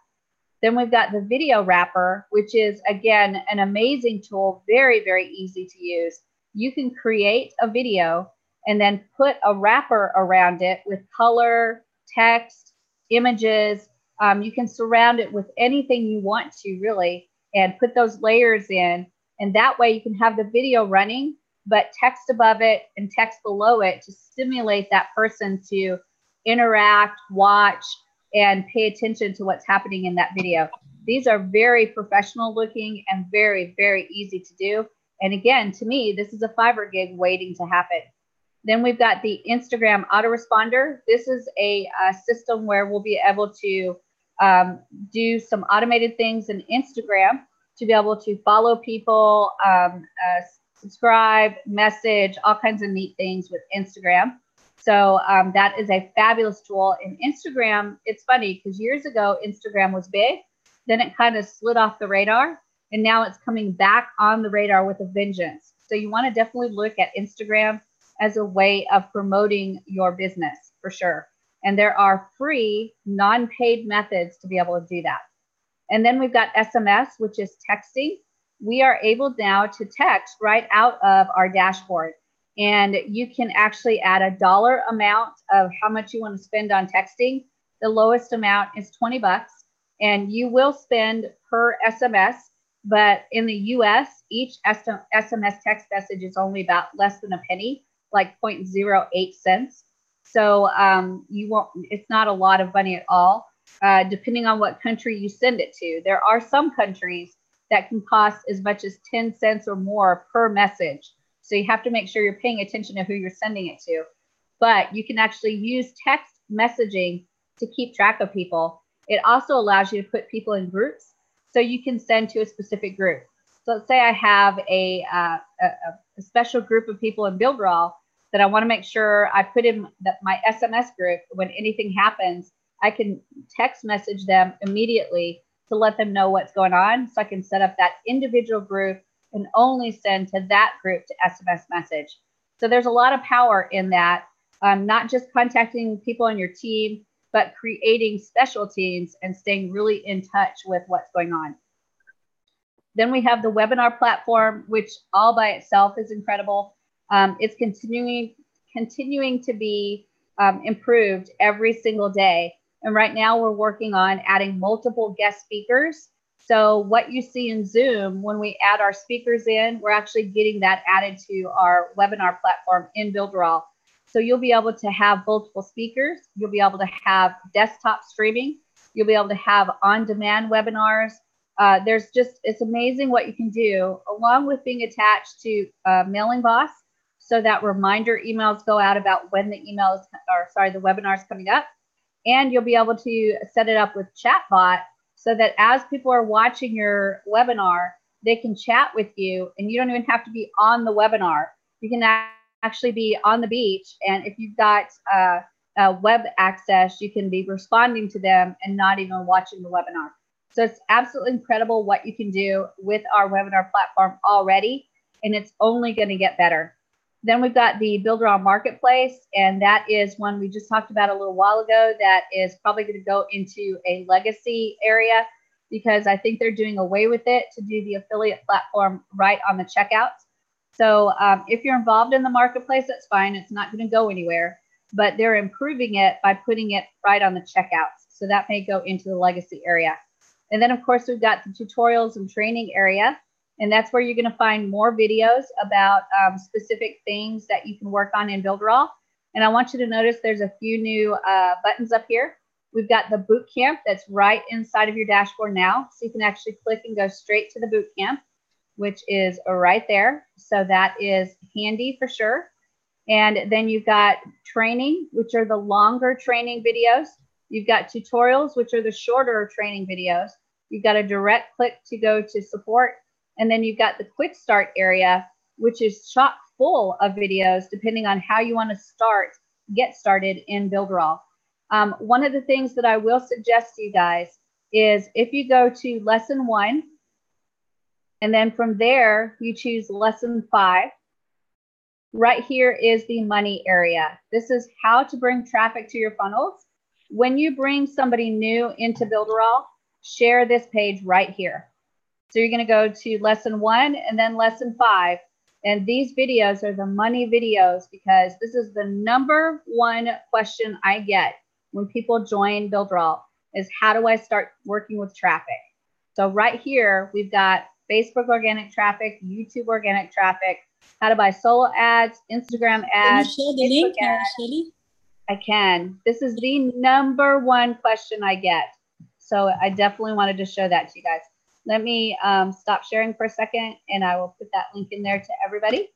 Then we've got the Video Wrapper, which is, again, an amazing tool, very, very easy to use. You can create a video and then put a wrapper around it with color, text, images. You can surround it with anything you want to, really, and put those layers in. And that way you can have the video running, but text above it and text below it to stimulate that person to interact, watch, and pay attention to what's happening in that video. These are very professional looking and very, very easy to do. And again, to me, this is a Fiverr gig waiting to happen. Then we've got the Instagram autoresponder. This is a system where we'll be able to do some automated things in Instagram to be able to follow people, subscribe, message, all kinds of neat things with Instagram. So that is a fabulous tool. In Instagram, it's funny because years ago, Instagram was big. Then it kind of slid off the radar. And now it's coming back on the radar with a vengeance. So you want to definitely look at Instagram as a way of promoting your business for sure. And there are free, non-paid methods to be able to do that. And then we've got SMS, which is texting. We are able now to text right out of our dashboard. And you can actually add a dollar amount of how much you want to spend on texting. The lowest amount is $20. And you will spend per SMS. But in the US, each SMS text message is only about less than a penny, like 0.08 cents. So you won't, it's not a lot of money at all, depending on what country you send it to. There are some countries that can cost as much as 10 cents or more per message. So you have to make sure you're paying attention to who you're sending it to. But you can actually use text messaging to keep track of people. It also allows you to put people in groups. So you can send to a specific group. So let's say I have a special group of people in BuildRaw that I want to make sure I put in my SMS group. When anything happens, I can text message them immediately to let them know what's going on. So I can set up that individual group and only send to that group to SMS message. So there's a lot of power in that, not just contacting people on your team, but creating special teams and staying really in touch with what's going on. Then we have the webinar platform, which all by itself is incredible. It's continuing to be improved every single day. And right now we're working on adding multiple guest speakers. So what you see in Zoom, when we add our speakers in, we're actually getting that added to our webinar platform in BuildRaw. So you'll be able to have multiple speakers. You'll be able to have desktop streaming. You'll be able to have on-demand webinars. It's amazing what you can do, along with being attached to MailingBoss, so that reminder emails go out about when the the webinar is coming up. And you'll be able to set it up with Chatbot so that as people are watching your webinar, they can chat with you and you don't even have to be on the webinar. You can actually be on the beach, and if you've got web access, you can be responding to them and not even watching the webinar. So it's absolutely incredible what you can do with our webinar platform already, and it's only going to get better. Then we've got the BuildRaw Marketplace, and that is one we just talked about a little while ago that is probably going to go into a legacy area because I think they're doing away with it to do the affiliate platform right on the checkouts. So if you're involved in the marketplace, that's fine. It's not going to go anywhere, but they're improving it by putting it right on the checkouts. So that may go into the legacy area. And then, of course, we've got the tutorials and training area. And that's where you're going to find more videos about specific things that you can work on in BuildRaw. And I want you to notice there's a few new buttons up here. We've got the boot camp that's right inside of your dashboard now. So you can actually click and go straight to the boot camp, which is right there. So that is handy for sure. And then you've got training, which are the longer training videos. You've got tutorials, which are the shorter training videos. You've got a direct click to go to support. And then you've got the quick start area, which is chock full of videos, depending on how you want to get started in BuildRaw. One of the things that I will suggest to you guys is if you go to lesson 1, and then from there, you choose lesson 5. Right here is the money area. This is how to bring traffic to your funnels. When you bring somebody new into BuildRaw, share this page right here. So you're going to go to lesson 1 and then lesson 5. And these videos are the money videos because this is the #1 question I get when people join BuildRaw is how do I start working with traffic? So right here, we've got Facebook organic traffic, YouTube organic traffic, how to buy solo ads, Instagram ads. Can you share the link, Shelly? I can. This is the #1 question I get. So I definitely wanted to show that to you guys. let me stop sharing for a second, and I will put that link in there to everybody.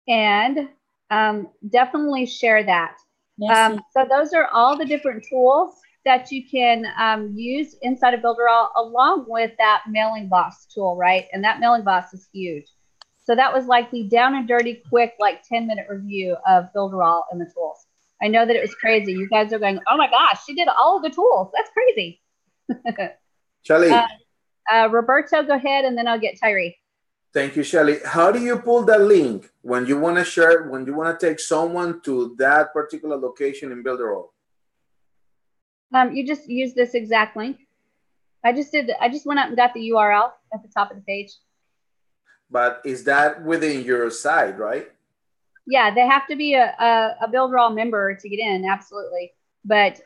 And definitely share that. So those are all the different tools that you can use inside of Builderall, along with that Mailing Boss tool, right? And that Mailing Boss is huge. So that was like the down and dirty, quick, like 10-minute review of Builderall and the tools. I know that it was crazy. You guys are going, oh my gosh, she did all of the tools. That's crazy. Shelly. Roberto, go ahead, and then I'll get Tyree. Thank you, Shelly. How do you pull that link when you want to share, when you want to take someone to that particular location in Builderall? You just use this exact link. I just went up and got the URL at the top of the page. But is that within your site, right? Yeah, they have to be a Builderall member to get in, absolutely. But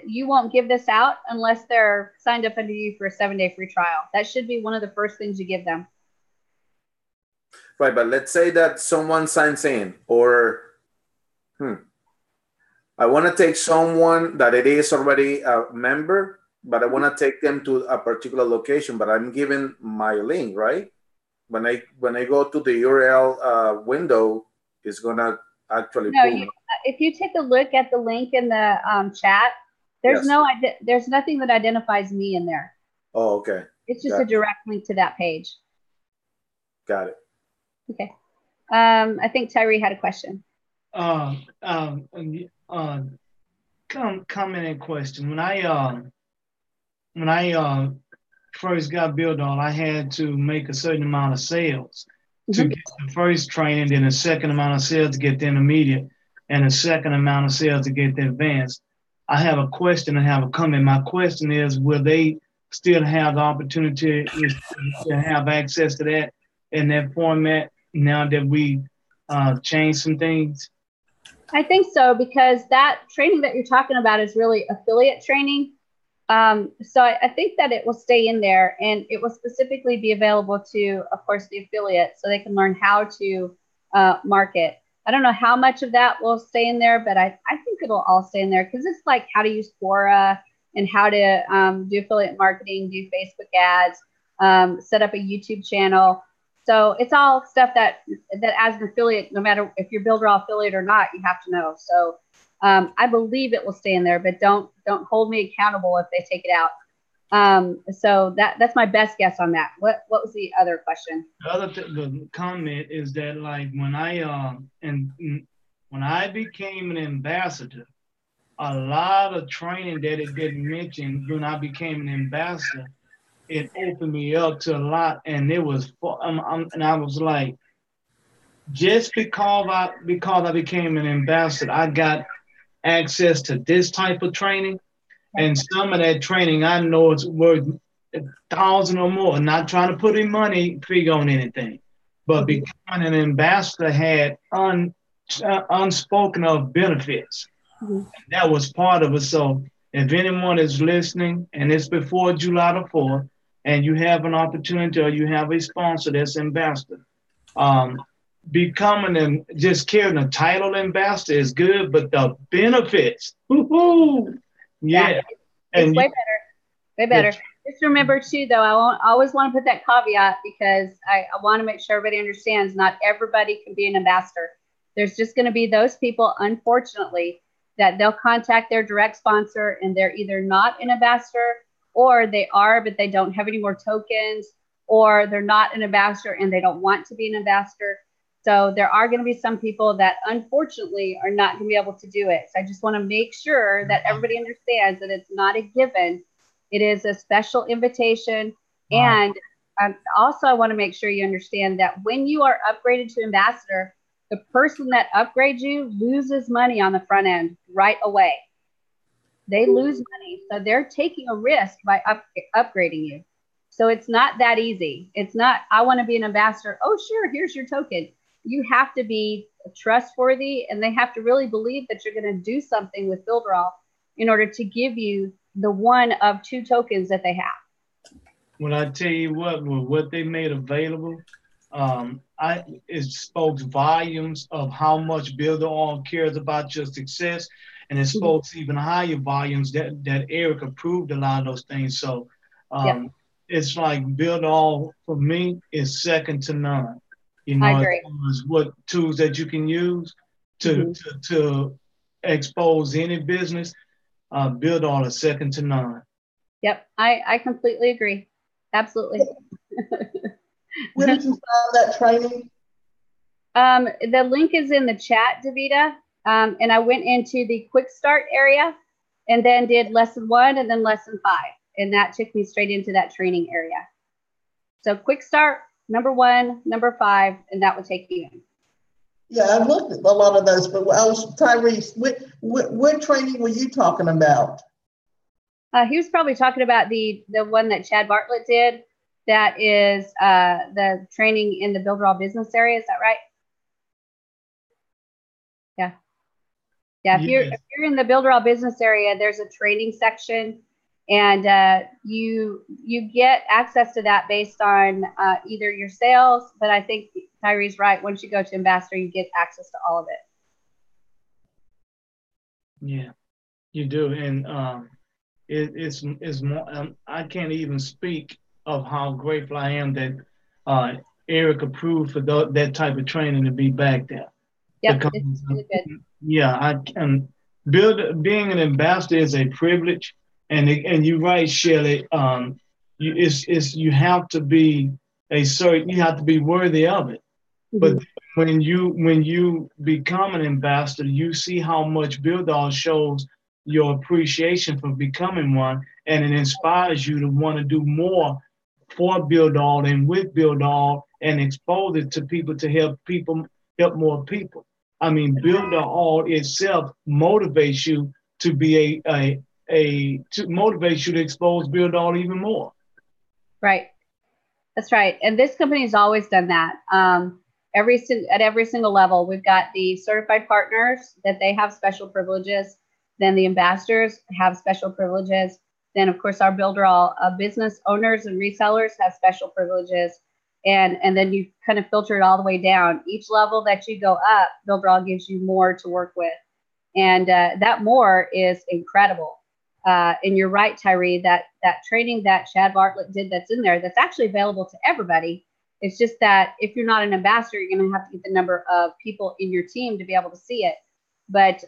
you won't give this out unless they're signed up under you for a 7-day free trial. That should be one of the first things you give them. Right, but let's say that someone signs in, or I want to take someone that it is already a member, but I want to take them to a particular location, but I'm given my link, right? When I go to the URL window, it's gonna actually pull. If you take a look at the link in the chat, there's there's nothing that identifies me in there. Oh, okay. It's just a direct link to that page. Got it. Okay. I think Tyree had a question. Comment and question. When I first got Builderall, I had to make a certain amount of sales to get the first training, then a second amount of sales to get the intermediate, and a second amount of sales to get the advanced. I have a question and have a comment. My question is, will they still have the opportunity to have access to that in that format now that we changed some things? I think so, because that training that you're talking about is really affiliate training. So I think that it will stay in there, and it will specifically be available to, of course, the affiliates, so they can learn how to market. I don't know how much of that will stay in there, but I think it'll all stay in there, because it's like how to use Quora and how to do affiliate marketing, do Facebook ads, set up a YouTube channel. So it's all stuff that as an affiliate, no matter if you're Builderall affiliate or not, you have to know. So I believe it will stay in there, but don't hold me accountable if they take it out. So that's my best guess on that. What was the other question? The comment is that, like, when I became an ambassador, a lot of training that it didn't mention when I became an ambassador, it opened me up to a lot, and it was and I was like, just because I became an ambassador, I got access to this type of training, and some of that training I know it's worth 1,000 or more. Not trying to put any money figure on anything, but becoming an ambassador had unspoken of benefits. That was part of it. So if anyone is listening and it's before July the 4th, and you have an opportunity or you have a sponsor that's ambassador, becoming just carrying a title ambassador is good, but the benefits, yeah. It's way better. Just remember too, though, I always want to put that caveat, because I want to make sure everybody understands not everybody can be an ambassador. There's just going to be those people, unfortunately, that they'll contact their direct sponsor and they're either not an ambassador, or they are, but they don't have any more tokens, or they're not an ambassador and they don't want to be an ambassador. So there are going to be some people that unfortunately are not going to be able to do it. So I just want to make sure that everybody understands that it's not a given. It is a special invitation. And also I want to make sure you understand that when you are upgraded to ambassador, the person that upgrades you loses money on the front end right away. They lose money. So they're taking a risk by upgrading you. So it's not that easy. It's not, I want to be an ambassador. Oh, sure, here's your token. You have to be trustworthy, and they have to really believe that you're going to do something with Builderall in order to give you the one of 2 tokens that they have. When I tell you what they made available, it spoke volumes of how much Builderall cares about your success. And it spoke even higher volumes that Eric approved a lot of those things. So It's like Build All for me is second to none. You know, I agree. as far as what tools that you can use to expose any business, Build All is second to none. Yep, I completely agree. Absolutely. Where did you find that training? The link is in the chat, Davida. And I went into the quick start area and then did lesson 1 and then lesson 5. And that took me straight into that training area. So quick start, number 1, number 5, and that would take you in. Yeah, I've looked at a lot of those, but I was Tyrese, what training were you talking about? He was probably talking about the one that Chad Bartlett did. That is the training in the Builderall business area. Is that right? Yeah. Yeah. If you're in the Builderall business area, there's a training section, and you get access to that based on either your sales, but I think Tyree's right. Once you go to Ambassador, you get access to all of it. Yeah, you do, and it's more. I can't even speak of how grateful I am that Eric approved for that type of training to be back there. Yeah, it's really good. Yeah, being an ambassador is a privilege, and you're right, Shelley. You have to be you have to be worthy of it. But when you become an ambassador, you see how much Build All shows your appreciation for becoming one, and it inspires you to want to do more for Build All and with Build All and expose it to people to help more people. I mean, Build All itself motivates you to be motivates you to expose Build All even more. Right. That's right. And this company has always done that. At every single level, we've got the certified partners that they have special privileges. Then the ambassadors have special privileges. Then, of course, our Builderall business owners and resellers have special privileges. And then you kind of filter it all the way down. Each level that you go up, Builderall gives you more to work with. And that more is incredible. And you're right, Tyree, that training that Chad Bartlett did that's in there, that's actually available to everybody. It's just that if you're not an ambassador, you're going to have to get the number of people in your team to be able to see it. But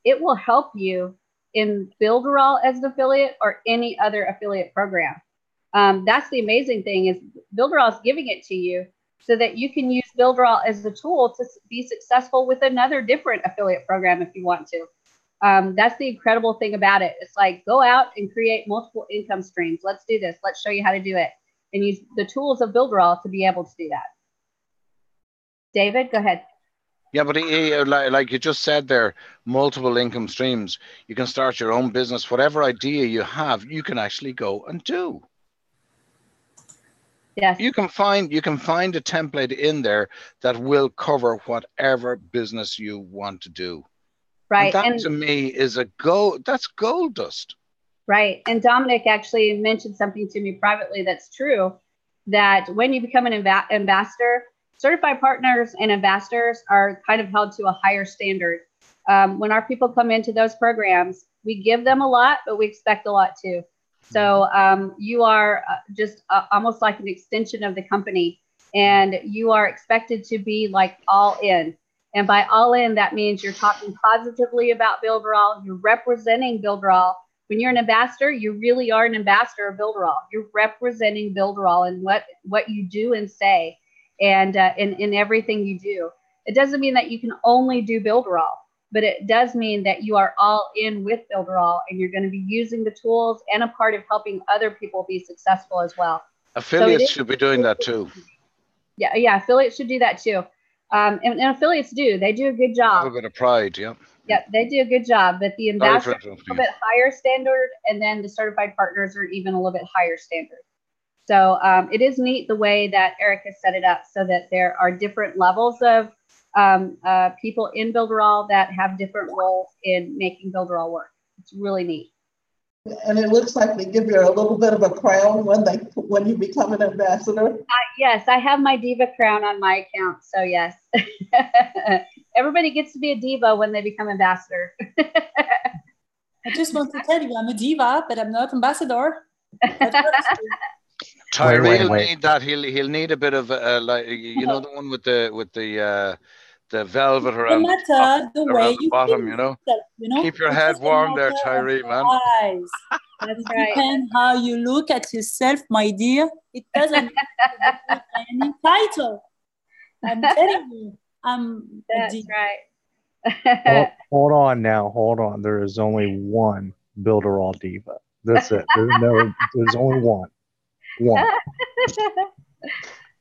it will help you in Builderall as an affiliate or any other affiliate program. That's the amazing thing is Builderall is giving it to you so that you can use Builderall as a tool to be successful with another different affiliate program if you want to. That's the incredible thing about it. It's like, go out and create multiple income streams. Let's do this. Let's show you how to do it and use the tools of Builderall to be able to do that. David, go ahead. Yeah, but like you just said there, multiple income streams. You can start your own business. Whatever idea you have, you can actually go and do. Yes. You can find a template in there that will cover whatever business you want to do. Right. And that to me is that's gold dust. Right. And Dominic actually mentioned something to me privately that's true, that when you become an ambassador, certified partners and ambassadors are kind of held to a higher standard. When our people come into those programs, we give them a lot, but we expect a lot too. So you are just almost like an extension of the company, and you are expected to be like all in. And by all in, that means you're talking positively about Builderall. You're representing Builderall. When you're an ambassador, you really are an ambassador of Builderall. You're representing Builderall and what you do and say, and in everything you do. It doesn't mean that you can only do Builderall, but it does mean that you are all in with Builderall, and you're going to be using the tools and a part of helping other people be successful as well. Affiliates should be doing that too. Yeah, affiliates should do that too. And affiliates do. They do a good job. Have a bit of pride, yeah. Yeah, they do a good job. But the ambassadors are a little bit higher standard, and then the certified partners are even a little bit higher standard. So it is neat the way that Eric has set it up so that there are different levels of people in Builderall that have different roles in making Builderall work. It's really neat. And it looks like they give you a little bit of a crown when you become an ambassador. Yes, I have my diva crown on my account. So yes, everybody gets to be a diva when they become ambassador. I just want to tell you, I'm a diva, but I'm not ambassador. Tyree will wait. need that. He'll need a bit of like you know, the one with the velvet around No matter the way around the you bottom. feel You know, yourself, you know, keep your it head doesn't warm there, matter Tyree, of man. your eyes. That's It right. depends how you look at yourself, my dear. It doesn't need any title. I'm telling you, I'm a That's diva. right. Hold on now. Hold on. There is only one Builderall diva. That's it. There's only one. One.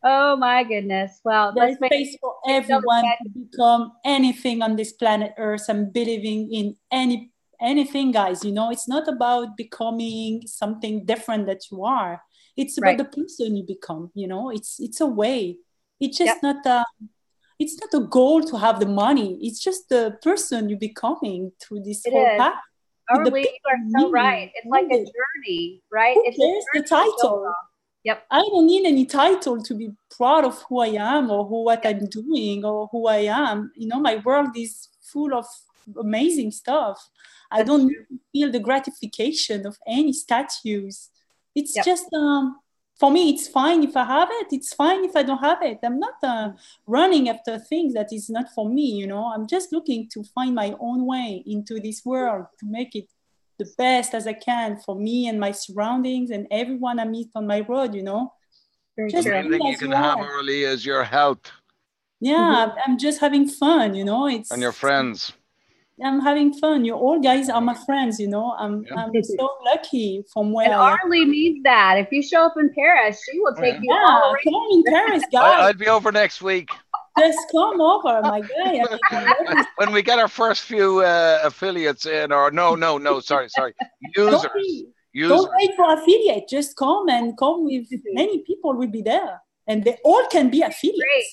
Oh my goodness. Well, There is let's make space for everyone to become anything on this planet Earth and believing in anything, guys. You know, it's not about becoming something different that you are. It's about the person you become. You know, it's a way. It's just not a. It's not a goal to have the money. It's just the person you're becoming through this whole path. Arlie, you are so right. It's like a journey, right? Who It's cares the title? Yep. I don't need any title to be proud of who I am or what I'm doing or who I am. You know, my world is full of amazing stuff. I don't need to feel the gratification of any statues. It's just, for me, it's fine if I have it. It's fine if I don't have it. I'm not running after things that is not for me, you know. I'm just looking to find my own way into this world to make it the best as I can for me and my surroundings and everyone I meet on my road, you know. The main thing you can have, Arlie, is your health. Yeah, I'm just having fun, you know. And your friends. I'm having fun. You all guys are my friends, you know. I'm so lucky from where I am. Arlie needs that. If you show up in Paris, she will take you all around. Come in Paris, guys. I'll be over next week. Just come over, my guy. When we get our first few affiliates in, or sorry, users. Don't wait for affiliate. Just come with many people will be there, and they all can be affiliates. Great.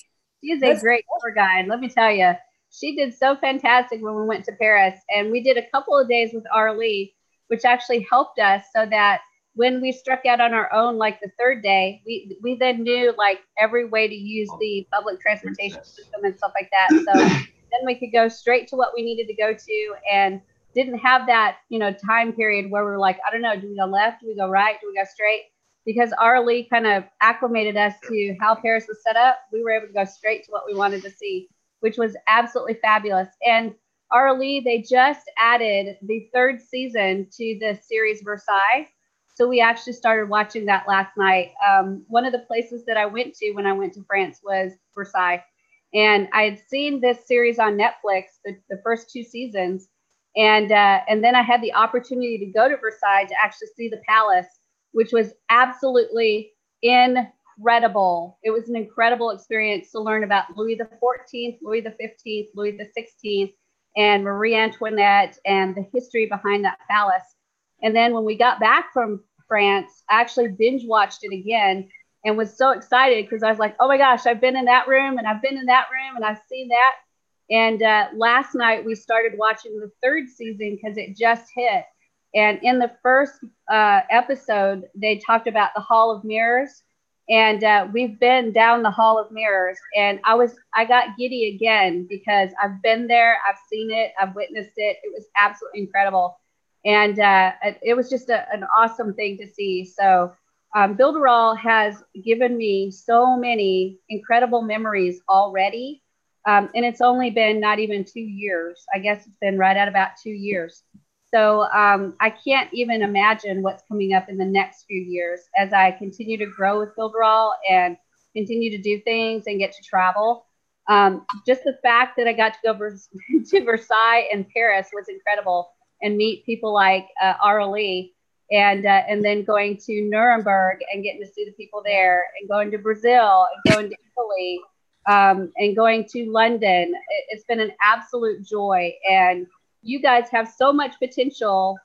She is a great tour guide. Let me tell you, she did so fantastic when we went to Paris, and we did a couple of days with Arlie, which actually helped us so that when we struck out on our own, like the third day, we then knew like every way to use the public transportation system and stuff like that. So then we could go straight to what we needed to go to and didn't have that, you know, time period where we're like, I don't know, do we go left? Do we go right? Do we go straight? Because Arlie kind of acclimated us to how Paris was set up. We were able to go straight to what we wanted to see, which was absolutely fabulous. And Arlie, they just added the third season to the series Versailles. So we actually started watching that last night. One of the places that I went to when I went to France was Versailles. And I had seen this series on Netflix, the first 2 seasons. And then I had the opportunity to go to Versailles to actually see the palace, which was absolutely incredible. It was an incredible experience to learn about Louis XIV, Louis XV, Louis XVI, and Marie Antoinette and the history behind that palace. And then when we got back from France, I actually binge watched it again and was so excited because I was like, oh my gosh, I've been in that room and I've been in that room and I've seen that. And last night we started watching the third season because it just hit. And in the first episode, they talked about the Hall of Mirrors. And we've been down the Hall of Mirrors. And I got giddy again because I've been there, I've seen it, I've witnessed it. It was absolutely incredible. And it was just an awesome thing to see. So Builderall has given me so many incredible memories already. And it's only been not even 2 years. I guess it's been right at about 2 years. So I can't even imagine what's coming up in the next few years as I continue to grow with Builderall and continue to do things and get to travel. Just the fact that I got to go to Versailles and Paris was incredible, and meet people like Arlie, and then going to Nuremberg and getting to see the people there, and going to Brazil and going to Italy, and going to London. It's been an absolute joy. And you guys have so much potential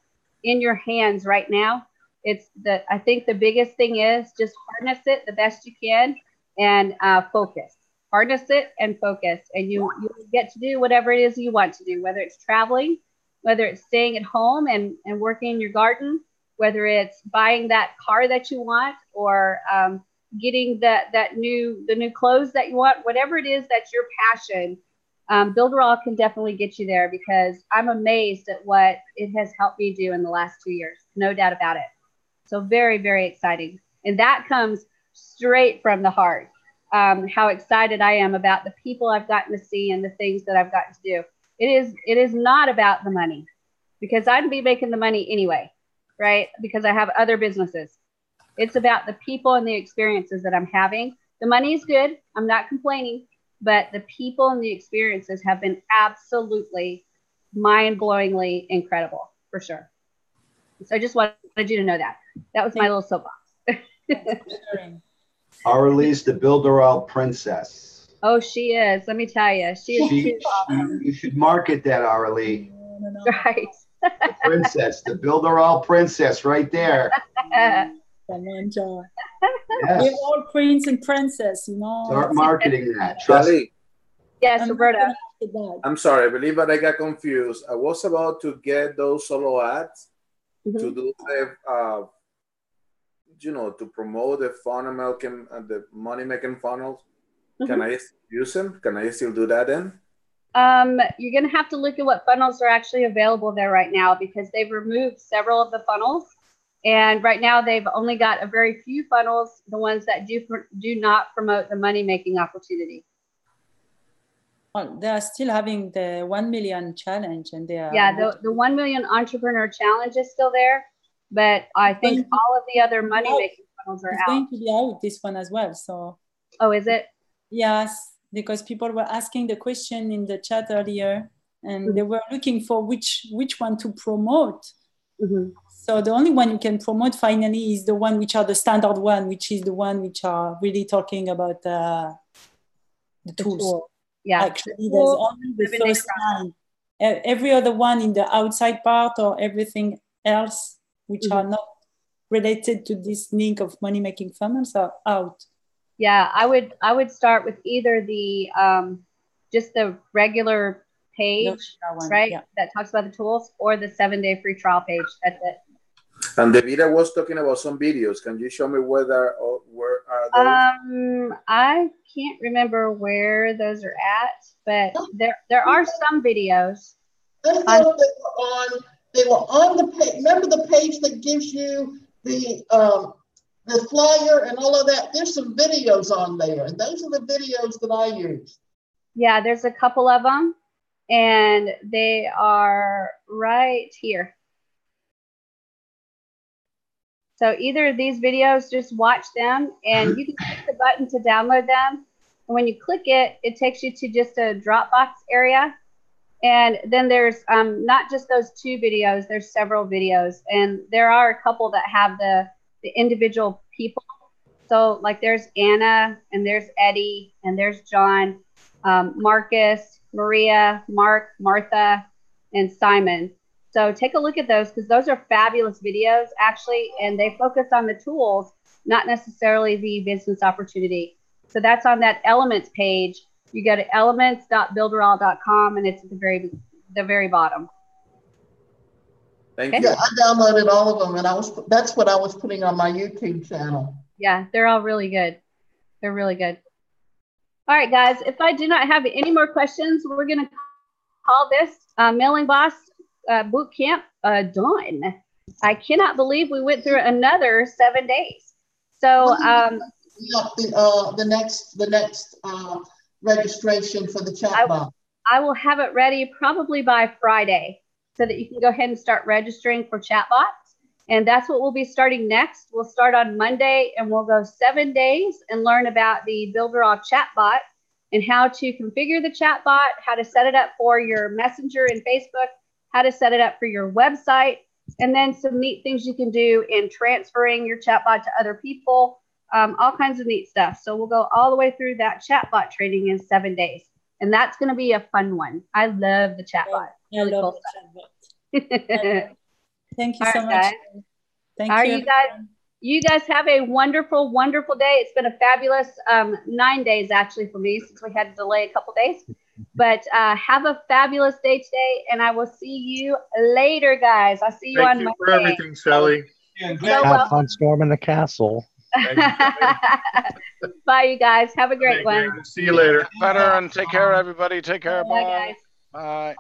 in your hands right now. I think the biggest thing is just harness it the best you can and focus. Harness it and focus, and you get to do whatever it is you want to do, whether it's traveling, whether it's staying at home and working in your garden, whether it's buying that car that you want, or getting the new clothes that you want, whatever it is that's your passion. Builderall can definitely get you there, because I'm amazed at what it has helped me do in the last 2 years. No doubt about it. So very, very exciting. And that comes straight from the heart. How excited I am about the people I've gotten to see and the things that I've gotten to do. It is not about the money, because I'd be making the money anyway, right? Because I have other businesses. It's about the people and the experiences that I'm having. The money is good. I'm not complaining, but the people and the experiences have been absolutely mind-blowingly incredible, for sure. So I just wanted you to know that. That was my little soapbox. Aurelie's the Builderall princess. Oh, she is. Let me tell you. She is too awesome. You should market that, Aurelie. Right. The princess, the Builderall princess right there. Come on, John. Yes. We're all prince and princess, you know. Start marketing that. Trust Charlie, Yes, Roberta. I'm sorry, I believe that I got confused. I was about to get those solo ads to do the, to promote the funnel making, the money making funnels. Can I use them? Can I still do that then? You're going to have to look at what funnels are actually available there right now, because they've removed several of the funnels. And right now they've only got a very few funnels, the ones that do not promote the money making opportunity. Well, they are still having the 1 million challenge, and they are. Yeah, the 1 million entrepreneur challenge is still there, but I think all of the other money making funnels are out. It's going to be out, this one as well. So. Oh, is it? Yes, because people were asking the question in the chat earlier, and they were looking for which one to promote. So the only one you can promote finally is the one which are the standard one, which is the one which are really talking about the tools. Tool. Yeah. Actually, there's only the first line. Every other one in the outside part or everything else, which are not related to this link of money making funnels, are out. Yeah, I would start with either the just the regular page, right? Yeah. That talks about the tools, or the 7-day free trial page. That's it. And Davida was talking about some videos. Can you show me where are those? I can't remember where those are at, but there are some videos. They were on the page. Remember the page that gives you the flyer and all of that? There's some videos on there, and those are the videos that I use. Yeah, there's a couple of them, and they are right here. So either of these videos, just watch them, and you can click the button to download them. And when you click it, it takes you to just a Dropbox area. And then there's not just those 2 videos, there's several videos. And there are a couple that have the individual people. So like there's Anna, and there's Eddie, and there's John, Marcus, Maria, Mark, Martha, and Simon. So take a look at those, because those are fabulous videos, actually, and they focus on the tools, not necessarily the business opportunity. So that's on that Elements page. You go to elements.builderall.com, and it's at the very bottom. Thank you. Yeah, I downloaded all of them, and that's what I was putting on my YouTube channel. Yeah, they're all really good. They're really good. All right, guys, if I do not have any more questions, we're going to call this Mailing Boss boot camp done. I cannot believe we went through another 7 days. So the next registration for the chatbot. I will have it ready probably by Friday, so that you can go ahead and start registering for chatbots. And that's what we'll be starting next. We'll start on Monday, and we'll go 7 days and learn about the Builderall chatbot and how to configure the chatbot, how to set it up for your Messenger and Facebook, how to set it up for your website, and then some neat things you can do in transferring your chatbot to other people, all kinds of neat stuff. So we'll go all the way through that chatbot training in 7 days. And that's going to be a fun one. I love the chatbot. I love the chatbot. Thank you so much. Guys. Thank you. You guys have a wonderful, wonderful day. It's been a fabulous 9 days, actually, for me, since we had to delay a couple days. But have a fabulous day today, and I will see you later, guys. I'll see you on Monday. Thank you for everything, Sally. Have fun storming the castle. Bye, you guys. Have a great one. See you later. Better, and take care, everybody. Take care. Bye, guys. Bye.